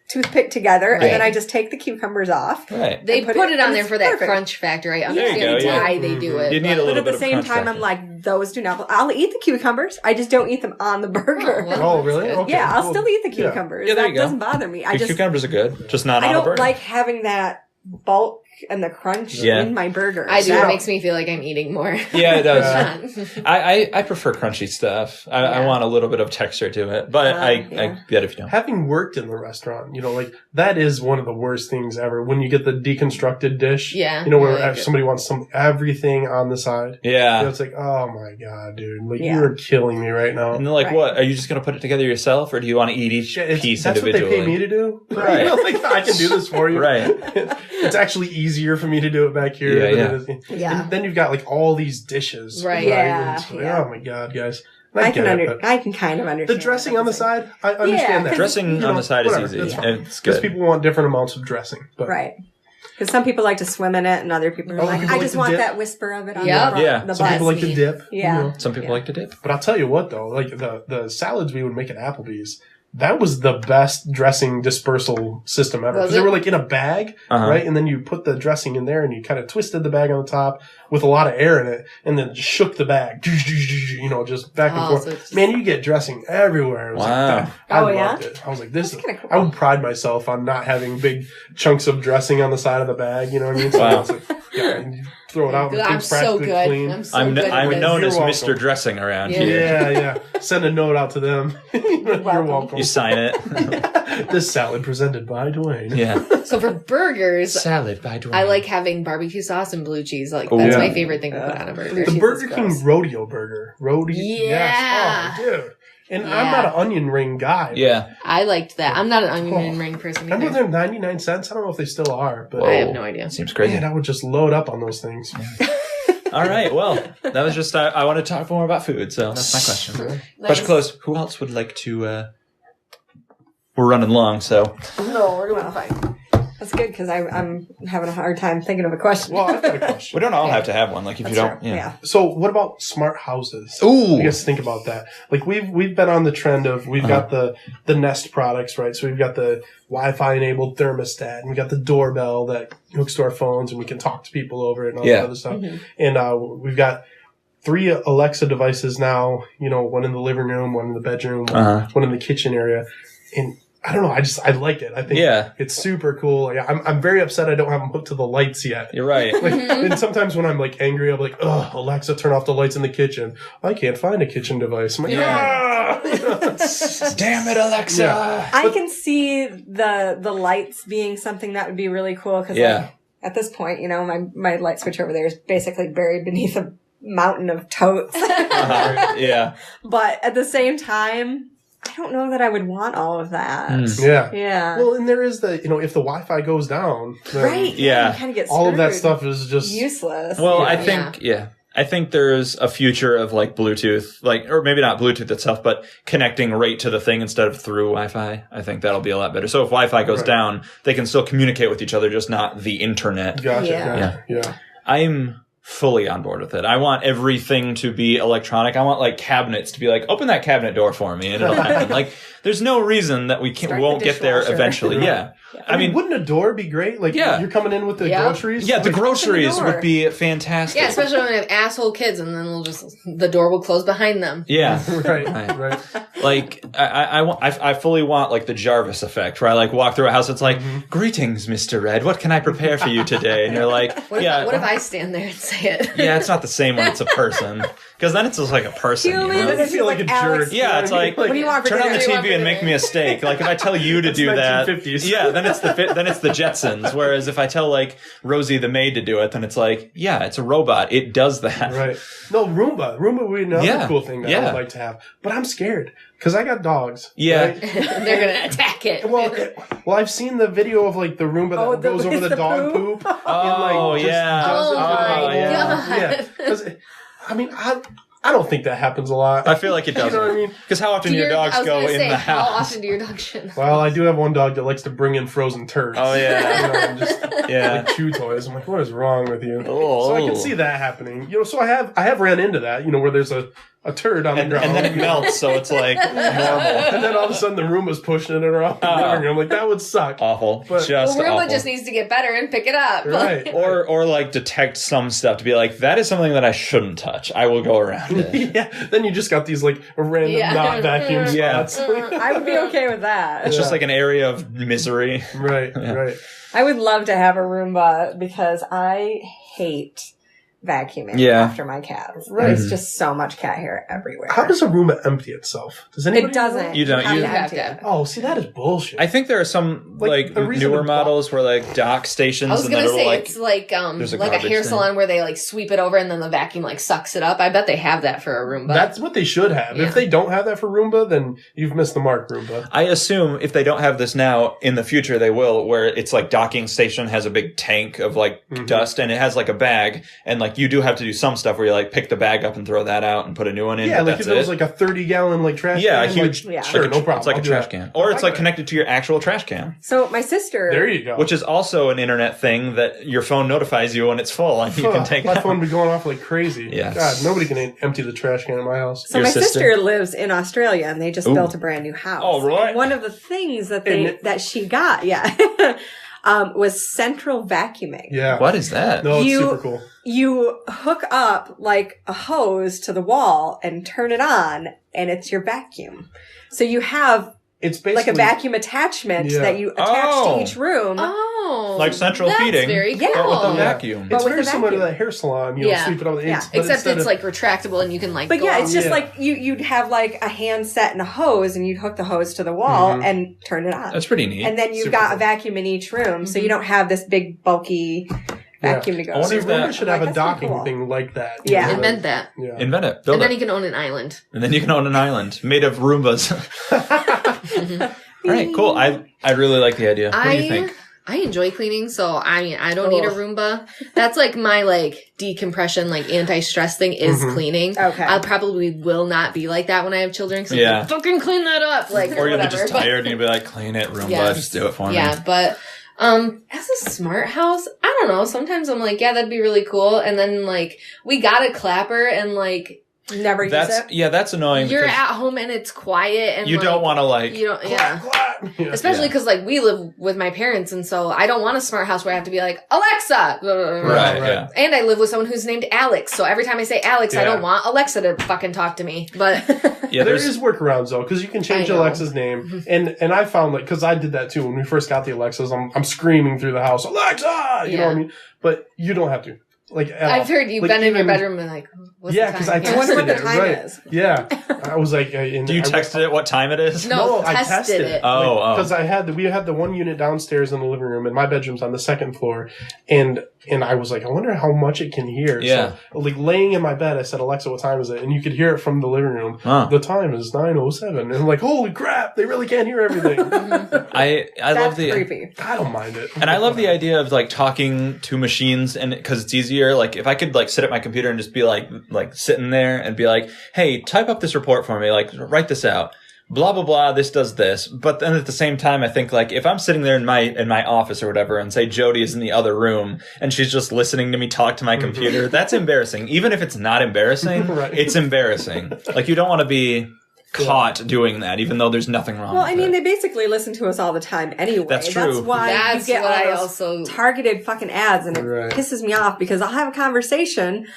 S3: toothpick together, and then I just take the cucumbers off.
S1: Right.
S2: They put it on there for that crunch factor. I understand why they do it.
S1: You need a little bit of crunch.
S3: But at the same time, I'm like, those do not. I'll eat the cucumbers. I just don't eat them on the burger.
S4: Oh, really? Okay.
S3: Yeah, I'll still eat the cucumbers.
S1: Yeah, there you
S3: that doesn't bother me.
S1: Cucumbers are good, just not on a burger.
S3: I don't like having that bulk and the crunch in my burger.
S2: I do. It makes me feel like I'm eating more.
S1: Yeah, it does. I prefer crunchy stuff. I want a little bit of texture to it, but I get if you don't.
S4: Having worked in the restaurant, like that is one of the worst things ever. When you get the deconstructed dish, where somebody wants everything on the side.
S1: Yeah.
S4: It's like, oh my God, dude. Like you are killing me right now.
S1: And they're like, what? Are you just going to put it together yourself or do you want to eat each piece individually?
S4: That's what they pay me to do.
S1: Right.
S4: Like, I can do this for you.
S1: Right.
S4: It's actually easier for me to do it back here.
S3: Yeah.
S4: And then you've got like all these dishes.
S2: Right.
S4: Yeah. Oh my God, guys.
S3: I can kind of understand.
S4: The dressing on the side, I understand that.
S1: Dressing on the side is easy. It's good.
S4: Because people want different amounts of dressing. But.
S3: Right. Because some people like to swim in it and other people are like, I just want that whisper of it on the
S4: Some people like to dip.
S3: Yeah.
S1: Some people like to dip.
S4: But I'll tell you what though, like the salads we would make at Applebee's, that was the best dressing dispersal system ever. Because they were like in a bag, right? And then you put the dressing in there and you kind of twisted the bag on the top with a lot of air in it and then just shook the bag, just back and forth. So man, you get dressing everywhere. It was like, I loved it. I was like, this is, cool. I would pride myself on not having big chunks of dressing on the side of the bag, you know what I mean? So I was like, and you throw it out and
S2: I'm
S4: thing's practically
S2: so good.
S4: clean.
S1: I'm known as Mr. Dressing around here.
S4: Yeah. Send a note out to them. You're welcome.
S1: You sign it.
S4: This salad presented by Dwayne.
S1: Yeah.
S2: So for burgers,
S1: salad by Dwayne.
S2: I like having barbecue sauce and blue cheese. Like that's my favorite thing to put on a burger.
S4: The Burger King rodeo burger.
S2: Yeah.
S4: Yes. Oh, dude. And I'm not an onion ring guy.
S1: Yeah.
S2: I liked that. I'm not an onion ring person either.
S4: Remember they're 99 cents? I don't know if they still are. But
S2: I have no idea.
S1: Seems crazy.
S4: Man, I would just load up on those things.
S1: Yeah. All right. Well, that was just, I want to talk more about food. So that's my question. Nice. Question closed. Who else would like to, we're running long, so.
S2: No, we're doing fine.
S3: That's good because I'm having a hard time thinking of a question.
S4: Well, I've got a question.
S1: We don't all have to have one. Like if you don't, yeah.
S4: So what about smart houses?
S1: Ooh,
S4: you guys think about that. Like we've been on the trend of we've got the Nest products, right? So we've got the Wi-Fi enabled thermostat, and we got the doorbell that hooks to our phones, and we can talk to people over it and all that other stuff. Mm-hmm. And we've got 3 Alexa devices now, one in the living room, one in the bedroom, one in the kitchen area. And I don't know, I like it. I think it's super cool. I'm very upset I don't have them hooked to the lights yet.
S1: You're right.
S4: And sometimes when I'm like angry, I'm like, oh, Alexa, turn off the lights in the kitchen. I can't find a kitchen device. I'm like,
S1: damn it, Alexa.
S3: Yeah. I can see the lights being something that would be really cool because at this point, my light switch over there is basically buried beneath a mountain of totes.
S1: Yeah.
S3: But at the same time, I don't know that I would want all of that.
S4: Yeah. Well, and there is if the Wi-Fi goes down, then
S3: you kind of get
S4: all of that stuff is just
S3: useless.
S1: Well, I think there's a future of like Bluetooth, or maybe not Bluetooth itself, but connecting right to the thing instead of through Wi-Fi. I think that'll be a lot better. So if Wi-Fi goes down, they can still communicate with each other, just not the internet.
S4: Gotcha. Yeah.
S1: I'm fully on board with it. I want everything to be electronic. I want like cabinets to be like, open that cabinet door for me, and it'll happen. Like, there's no reason that we won't get there eventually. Yeah.
S4: I mean, wouldn't a door be great? Like, you're coming in with the groceries?
S1: Yeah, the groceries would be fantastic.
S2: Yeah, especially when we have asshole kids, and then the door will close behind them.
S1: Yeah.
S4: Right.
S1: Like, I fully want, like, the Jarvis effect, where I, like, walk through a house, it's like, greetings, Mr. Red, what can I prepare for you today? And you're like,
S2: what if I stand there and say it?
S1: Yeah, it's not the same when it's a person. Because then it's just like a person,
S4: I feel like a jerk.
S1: Yeah, it's like,
S3: what do you want for
S1: turn on the
S3: dinner?
S1: TV and make me a steak. Like, if I tell you to do that,
S4: 1950s.
S1: then it's the Jetsons. Whereas if I tell, like, Rosie the maid to do it, then it's like, it's a robot. It does that.
S4: Right. No, Roomba. Roomba would be another cool thing that I would like to have. But I'm scared. Because I got dogs.
S1: Yeah.
S4: Right?
S2: They're going to attack it.
S4: Well, I've seen the video of, like, the Roomba that goes over the dog poop.
S1: Oh, yeah.
S2: Oh, my God.
S4: Yeah. 'Cause, I mean, I don't think that happens a lot.
S1: I feel like it does.
S4: You know what I mean?
S1: Because how often do your dogs go in the house?
S2: How often do your dogs shit?
S4: Well, I do have one dog that likes to bring in frozen turds.
S1: Oh, yeah.
S4: And just like chew toys. I'm like, what is wrong with you? So I can see that happening. So I have ran into that, where there's a turd on the ground.
S1: And then it melts, so it's like normal.
S4: And then all of a sudden the Roomba's pushing it around the living room. Like, that would suck.
S1: Awful.
S4: But,
S2: Roomba just needs to get better and pick it up.
S4: Right.
S1: Or like detect some stuff to be like, that is something that I shouldn't touch. I will go around it.
S4: Then you just got these like random not vacuum spots.
S3: I would be okay with that.
S1: It's just like an area of misery.
S4: Right.
S3: I would love to have a Roomba because I hate vacuuming after my cats.
S4: Right.
S3: There's just so much cat hair everywhere.
S4: How does a Roomba empty itself? Does anybody?
S3: It doesn't.
S1: You don't.
S3: You have to.
S4: Oh, see, that is bullshit.
S1: I think there are some like newer models where like dock stations.
S2: I was gonna say
S1: like,
S2: it's like a hair salon where they like sweep it over and then the vacuum like sucks it up. I bet they have that for a Roomba.
S4: That's what they should have. Yeah. If they don't have that for Roomba, then you've missed the mark, Roomba.
S1: I assume if they don't have this now, in the future they will. Where it's like docking station has a big tank of like dust and it has like a bag and like you do have to do some stuff where you like pick the bag up and throw that out and put a new one in.
S4: Yeah, like if it was like a 30-gallon like trash can.
S1: Yeah, a huge.
S4: Sure, no problem.
S1: It's like a trash can, or it's like connected to your actual trash can.
S3: So my sister.
S4: There you go.
S1: Which is also an internet thing that your phone notifies you when it's full and you can take it out.
S4: My phone would be going off like crazy.
S1: Yes.
S4: God, nobody can empty the trash can in my house.
S3: So my sister lives in Australia and they just built a brand new house.
S1: Oh, right.
S3: And one of the things that she got, was central vacuuming.
S4: Yeah.
S1: What is that?
S4: No, it's super cool.
S3: You hook up like a hose to the wall and turn it on, and it's your vacuum. So you have
S4: it's basically
S3: like a vacuum attachment that you attach to each room.
S2: Oh,
S1: like central feeding.
S2: Very cool.
S1: But with a vacuum.
S4: It's very similar to that hair salon. You know, sweep it on the ends.
S2: Except it's like retractable and you can like.
S3: But it's just like you'd have like a hand set and a hose, and you'd hook the hose to the wall and turn it on.
S1: That's pretty neat.
S3: And then you've got a vacuum in each room, so you don't have this big bulky vacuum to go.
S4: I wonder if Roomba should have a docking thing like that.
S3: Yeah.
S2: Invent that.
S4: Yeah.
S1: Invent it. Build
S2: and then you can own an island.
S1: And then you can own an island made of Roombas. All right, cool. I really like the idea. What do you think?
S2: I enjoy cleaning, so I mean, I don't need a Roomba. That's like my like decompression, like anti-stress thing is cleaning. Okay. I probably will not be like that when I have children. So like, fucking clean that up. Like,
S1: or you'll be
S2: whatever.
S1: just tired and you'll be like, clean it, Roomba, just do it for me.
S2: Yeah, but as a smart house, I don't know. Sometimes I'm like, yeah, that'd be really cool. And then like, we got a clapper and like,
S3: Never use it.
S1: Yeah, that's annoying.
S2: You're at home and it's quiet and
S1: you don't want to
S2: you don't especially because we live with my parents, and so I don't want a smart house where I have to be like, Alexa.
S1: Right. Yeah.
S2: And I live with someone who's named Alex, so every time I say Alex, I don't want Alexa to fucking talk to me. But
S4: there is workarounds though, because you can change Alexa's name, and I found because I did that too when we first got the Alexas. I'm screaming through the house, Alexa, you know what I mean? But you don't have to. I've
S2: heard you've been in your bedroom and like, what's the time?
S4: because I tested
S3: what the time is.
S4: Yeah, I was like,
S1: do you texted it what time it is?
S2: No, I tested it.
S4: Because we had the one unit downstairs in the living room, and my bedroom's on the second floor, and I was like, I wonder how much it can hear. Yeah. So, laying in my bed, I said, Alexa, what time is it? And you could hear it from the living room. The time is 9:07. And I'm like, holy crap, they really can't hear everything.
S1: I love the
S3: creepy.
S4: I don't mind it.
S1: And I love the idea of talking to machines, and because it's easier. If I could sit at my computer and just be like sitting there and be like, hey, type up this report for me, write this out. Blah blah blah. This does this, but then at the same time, I think if I'm sitting there in my office or whatever, and say Jody is in the other room and she's just listening to me talk to my computer, that's embarrassing. Even if it's not embarrassing, it's embarrassing. You don't want to be caught doing that, even though there's nothing wrong.
S3: Well, I mean, they basically listen to us all the time anyway.
S1: That's true.
S3: That's why you get all those targeted fucking ads, and it pisses me off because I'll have a conversation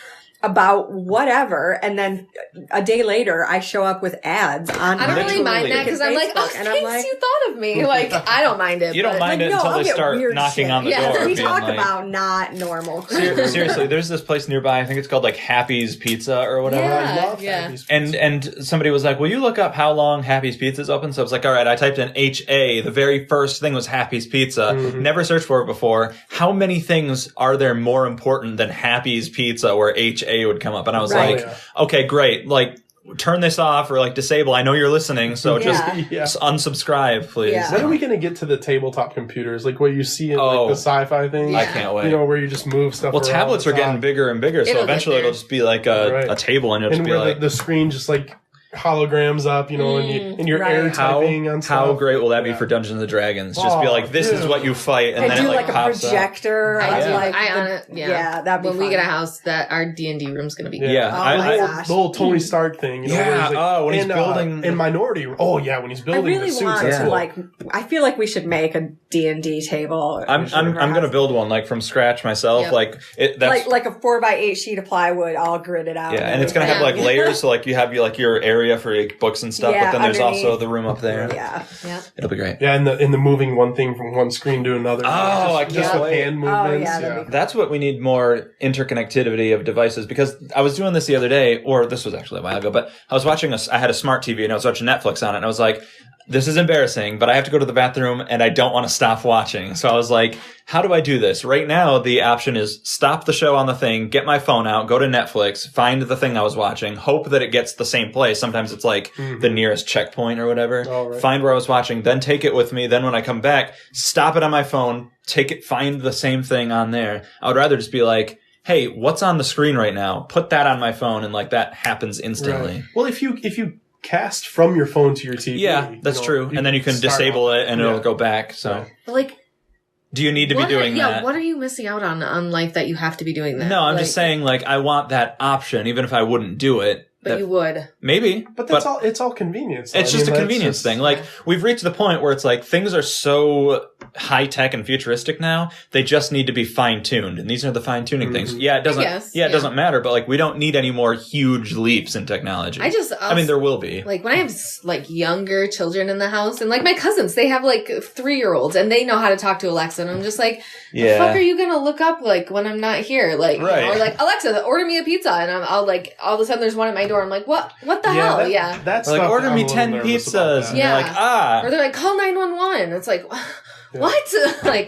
S3: about whatever, and then a day later I show up with ads on.
S2: I don't really mind that because I'm like, oh, thanks, you thought of me. I don't mind it.
S1: You don't mind it until they start knocking on the door.
S3: We talk about not normal.
S1: Seriously, there's this place nearby. I think it's called Happy's Pizza or whatever.
S2: I love Happy's Pizza.
S1: And somebody was like, will you look up how long Happy's Pizza is open? So I was like, all right. I typed in HA. The very first thing was Happy's Pizza. Never searched for it before. How many things are there more important than Happy's Pizza where HA would come up? And I was okay, great. Turn this off or disable. I know you're listening, so just unsubscribe, please.
S3: Yeah.
S4: When are we going to get to the tabletop computers, what you see in the sci-fi things?
S1: I can't wait.
S4: Where you just move stuff.
S1: Well, tablets are getting bigger and bigger, so eventually it'll just be a table, and you'll just be
S4: the screen just holograms up, and you're air typing on stuff.
S1: How great will that be for Dungeons and Dragons? Just be this is what you fight, and then
S3: do
S1: it
S3: pops a projector.
S2: That'd be when we get a house, that our D&D room's gonna be good.
S1: Yeah,
S4: the whole Tony Stark thing.
S1: When he's building
S4: in Minority. Oh yeah, when he's building.
S3: I really want to I feel like we should make a D&D table.
S1: I'm gonna build one from scratch myself.
S3: Like a 4x8 sheet of plywood, all gridded out.
S1: Yeah, and it's gonna have layers, so you have your area for books and stuff, but then there's also the room up there.
S3: Yeah.
S1: It'll be great.
S4: Yeah, and the moving one thing from one screen to another. Just with hand movements.
S3: Cool.
S1: That's what we need, more interconnectivity of devices, because I was doing this the other day, or this was actually a while ago, but I was watching I had a smart TV and I was watching Netflix on it, and I was like, this is embarrassing, but I have to go to the bathroom and I don't want to stop watching. So I was like, how do I do this? Right now, the option is stop the show on the thing, get my phone out, go to Netflix, find the thing I was watching, hope that it gets the same place. Sometimes it's the nearest checkpoint or whatever. Find where I was watching, then take it with me. Then when I come back, stop it on my phone, find the same thing on there. I would rather just be like, hey, what's on the screen right now? Put that on my phone, and that happens instantly.
S4: Right. Well, if you cast from your phone to your TV.
S1: Yeah, that's true. And then you can disable it and it'll go back. So, do you need to be doing that?
S2: Yeah, what are you missing out on life that you have to be doing that?
S1: No, I'm just saying, I want that option, even if I wouldn't do it.
S2: But you would.
S1: Maybe.
S4: But it's all convenience.
S1: It's just a convenience thing. We've reached the point where it's things are so high tech and futuristic now, they just need to be fine tuned. And these are the fine tuning things. Yeah, it doesn't matter, but we don't need any more huge leaps in technology. I mean, there will be.
S2: When I have younger children in the house, and my cousins, they have 3-year-olds and they know how to talk to Alexa, and I'm just the fuck are you gonna look up when I'm not here? Or Alexa, order me a pizza, and I'll all of a sudden there's one at my door. I'm like, what the hell?
S4: That's
S1: order me 10 pizzas. And
S2: or they're call 911. It's what?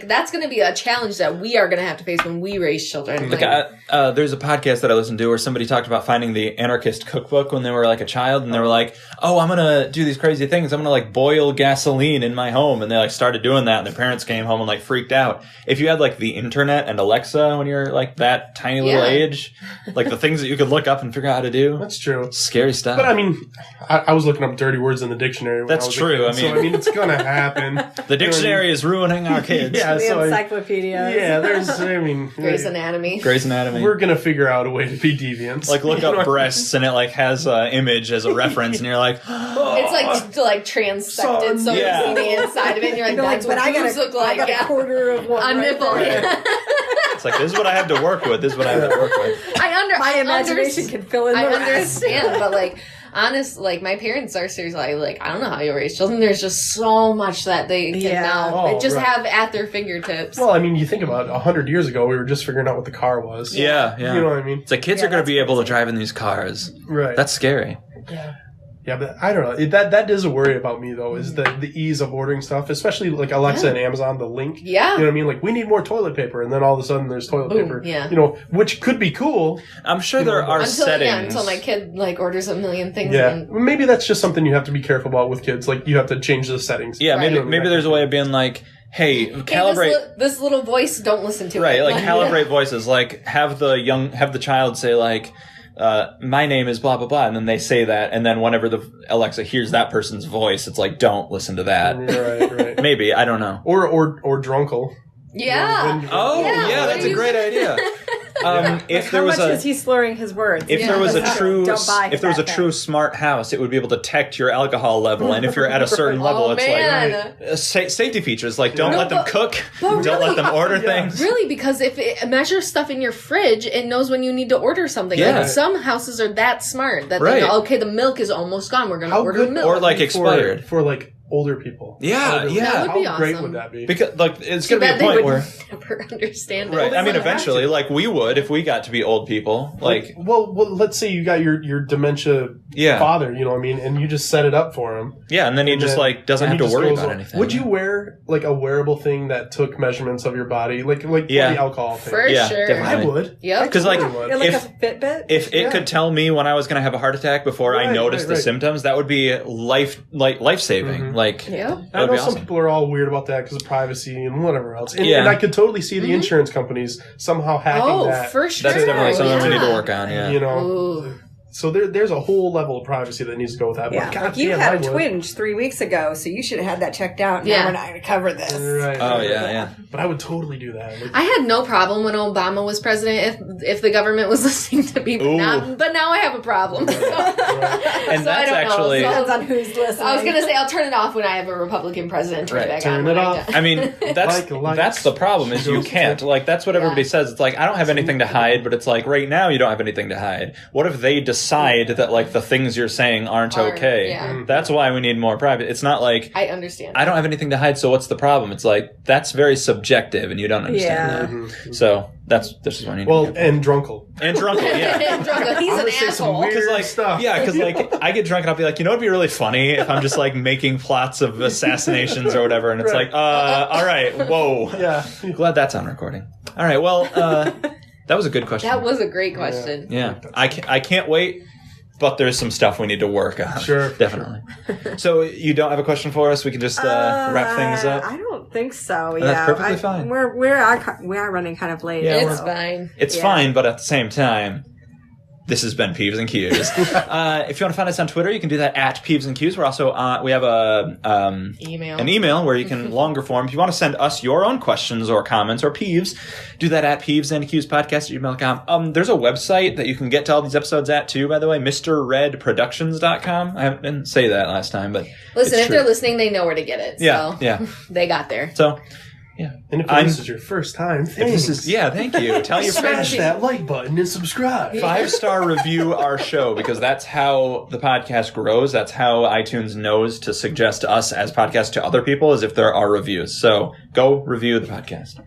S2: That's going to be a challenge that we are going to have to face when we raise children.
S1: There's a podcast that I listened to where somebody talked about finding the anarchist cookbook when they were a child, and they were like, oh, I'm going to do these crazy things. I'm going to boil gasoline in my home. And they started doing that, and their parents came home and freaked out. If you had the internet and Alexa when you're that tiny little age, the things that you could look up and figure out how to do.
S4: That's true.
S1: Scary stuff.
S4: But I mean, I was looking up dirty words in the dictionary.
S1: That's true.
S4: It's going to happen.
S1: The dictionary is ruined ruining our kids.
S3: Yeah, the encyclopedias.
S4: Yeah, there's,
S2: Grey's Anatomy.
S1: Grey's Anatomy.
S4: We're going to figure out a way to be deviants.
S1: Like, look up breasts, and it, like, has an image as a reference, and you're like...
S2: It's like transected, so you see the inside of it, and you're like, that's what boobs look like.
S3: I got a quarter of one.
S2: A nipple.
S1: It's like, this is what I have to work with.
S3: My imagination can fill in the rest.
S2: Understand, but like, honest, like my parents are seriously like, I don't know how you raise children. There's just so much that they can now have at their fingertips.
S4: Well, I mean, you think about 100 years ago, we were just figuring out what the car was.
S1: Yeah.
S4: You know what I mean?
S1: It's like kids are going to be able to drive in these cars.
S4: Right.
S1: That's scary.
S4: Yeah, but I don't know. That is a worry about me, though, is the ease of ordering stuff, especially like Alexa and Amazon, the link.
S2: Yeah.
S4: You know what I mean? Like, we need more toilet paper, and then all of a sudden there's toilet paper.
S2: Yeah.
S4: You know, which could be cool.
S1: I'm sure there are settings.
S2: Yeah, until my kid like orders a million things.
S4: Yeah. Maybe that's just something you have to be careful about with kids. Like, you have to change the settings.
S1: Yeah, maybe there's a way of being like, hey, calibrate
S2: this little voice. Don't listen to it.
S1: Right, like calibrate voices. Like have the child say like, my name is blah blah blah, and then they say that, and then whenever the Alexa hears that person's voice, it's like, don't listen to that.
S4: Right.
S1: Maybe, I don't know.
S4: Or drunkle.
S2: Yeah.
S1: That's a great idea. If there was
S3: is he slurring his words?
S1: If there was a true smart house, it would be able to detect your alcohol level, and if you're at a certain level, it's like safety features, like don't let them cook, don't let them order things.
S2: Really, because if it measures stuff in your fridge, it knows when you need to order something.
S1: Yeah.
S2: Like some houses are that smart that they go, okay, the milk is almost gone. We're going to order milk,
S1: or like expired
S4: for like older people.
S1: Yeah.
S2: That would be
S4: How great would that be?
S1: Because like it's going to be a point where
S2: never understand it.
S1: Right. I mean, eventually, like we would if we got to be old people. Like,
S4: well, let's say you got your dementia father. You know what I mean, and you just set it up for him.
S1: Yeah, and then he just like doesn't have to worry about anything.
S4: Would you wear like a wearable thing that took measurements of your body, like the alcohol thing?
S2: For sure,
S1: definitely.
S4: I would.
S2: Yeah,
S1: because like
S3: a Fitbit.
S1: If it could tell me when I was going to have a heart attack before I noticed the symptoms, that would be life saving.
S4: Mm-hmm.
S1: Like,
S4: I know some people are all weird about that because of privacy and whatever else. And I could totally see the insurance companies somehow hacking that.
S2: Oh, for sure.
S1: That's definitely something we need to work on. Yeah,
S4: you know. So there's a whole level of privacy that needs to go with that.
S3: Yeah, like you had a twinge 3 weeks ago, so you should have had that checked out. Now we're not going to cover this.
S4: Right.
S1: Oh, yeah.
S4: But I would totally do that.
S2: I had no problem when Obama was president if the government was listening to people. But now I have a problem.
S1: And that's actually...
S3: Depends on who's listening.
S2: I was going to say, I'll turn it off when I have a Republican president. Turn it back on.
S4: Turn it off.
S1: I mean, that's the problem, is you can't. Like, that's what everybody says. It's like, I don't have anything to hide, but it's like, right now you don't have anything to hide. What if they decide that, like, the things you're saying aren't okay?
S2: Yeah.
S1: That's why we need more private. It's not like...
S2: I understand.
S1: I don't have anything to hide, so what's the problem? It's like, that's very subjective, and you don't understand that.
S4: Mm-hmm.
S1: So, this is what I need
S4: to and drunkle.
S1: And drunkle, yeah.
S2: Drunkle. He's an asshole.
S4: Weird
S1: like,
S4: stuff.
S1: Yeah, because like, I get drunk and I'll be like, you know what would be really funny if I'm just like making plots of assassinations or whatever, and it's like, all right, whoa.
S4: Yeah.
S1: Glad that's on recording. All right, well, that was a good question.
S2: That was a great question.
S1: Yeah. I can't wait. But there's some stuff we need to work on.
S4: Sure.
S1: Definitely. So you don't have a question for us? We can just wrap things up?
S3: I don't think so.
S1: That's perfectly fine.
S3: We are running kind of late.
S1: Yeah,
S2: it's fine.
S1: It's fine, but at the same time, this has been Peeves and Qs. If you want to find us on Twitter, you can do that at Peeves and Qs. We're also we have an email where you can longer form. If you want to send us your own questions or comments or peeves, do that at peevesandqspodcast@gmail.com. There's a website that you can get to all these episodes at too, by the way, MrRedProductions.com. I didn't say that last time, but
S2: listen, if they're listening, they know where to get it. So they got there.
S1: So. Yeah.
S4: And if this is your first time, thanks.
S1: Thank you. Tell your friends.
S4: Smash that like button and subscribe.
S1: 5-star review our show, because that's how the podcast grows. That's how iTunes knows to suggest us as podcasts to other people, is if there are reviews. So go review the podcast.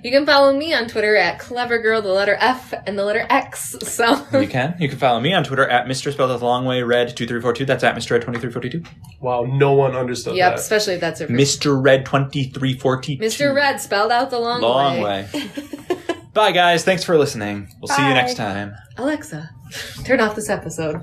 S2: You can follow me on Twitter at clevergirl, the letter F and the letter X. So
S1: you can follow me on Twitter at Mr. spelled out the long way, Red2342. That's at Mr. Red 2342.
S4: Wow, no one understood that.
S2: Yep, especially if that's a
S1: Mr. Red 2342.
S2: Mr. Red spelled out the long way.
S1: Bye, guys. Thanks for listening. We'll see you next time.
S2: Alexa, turn off this episode.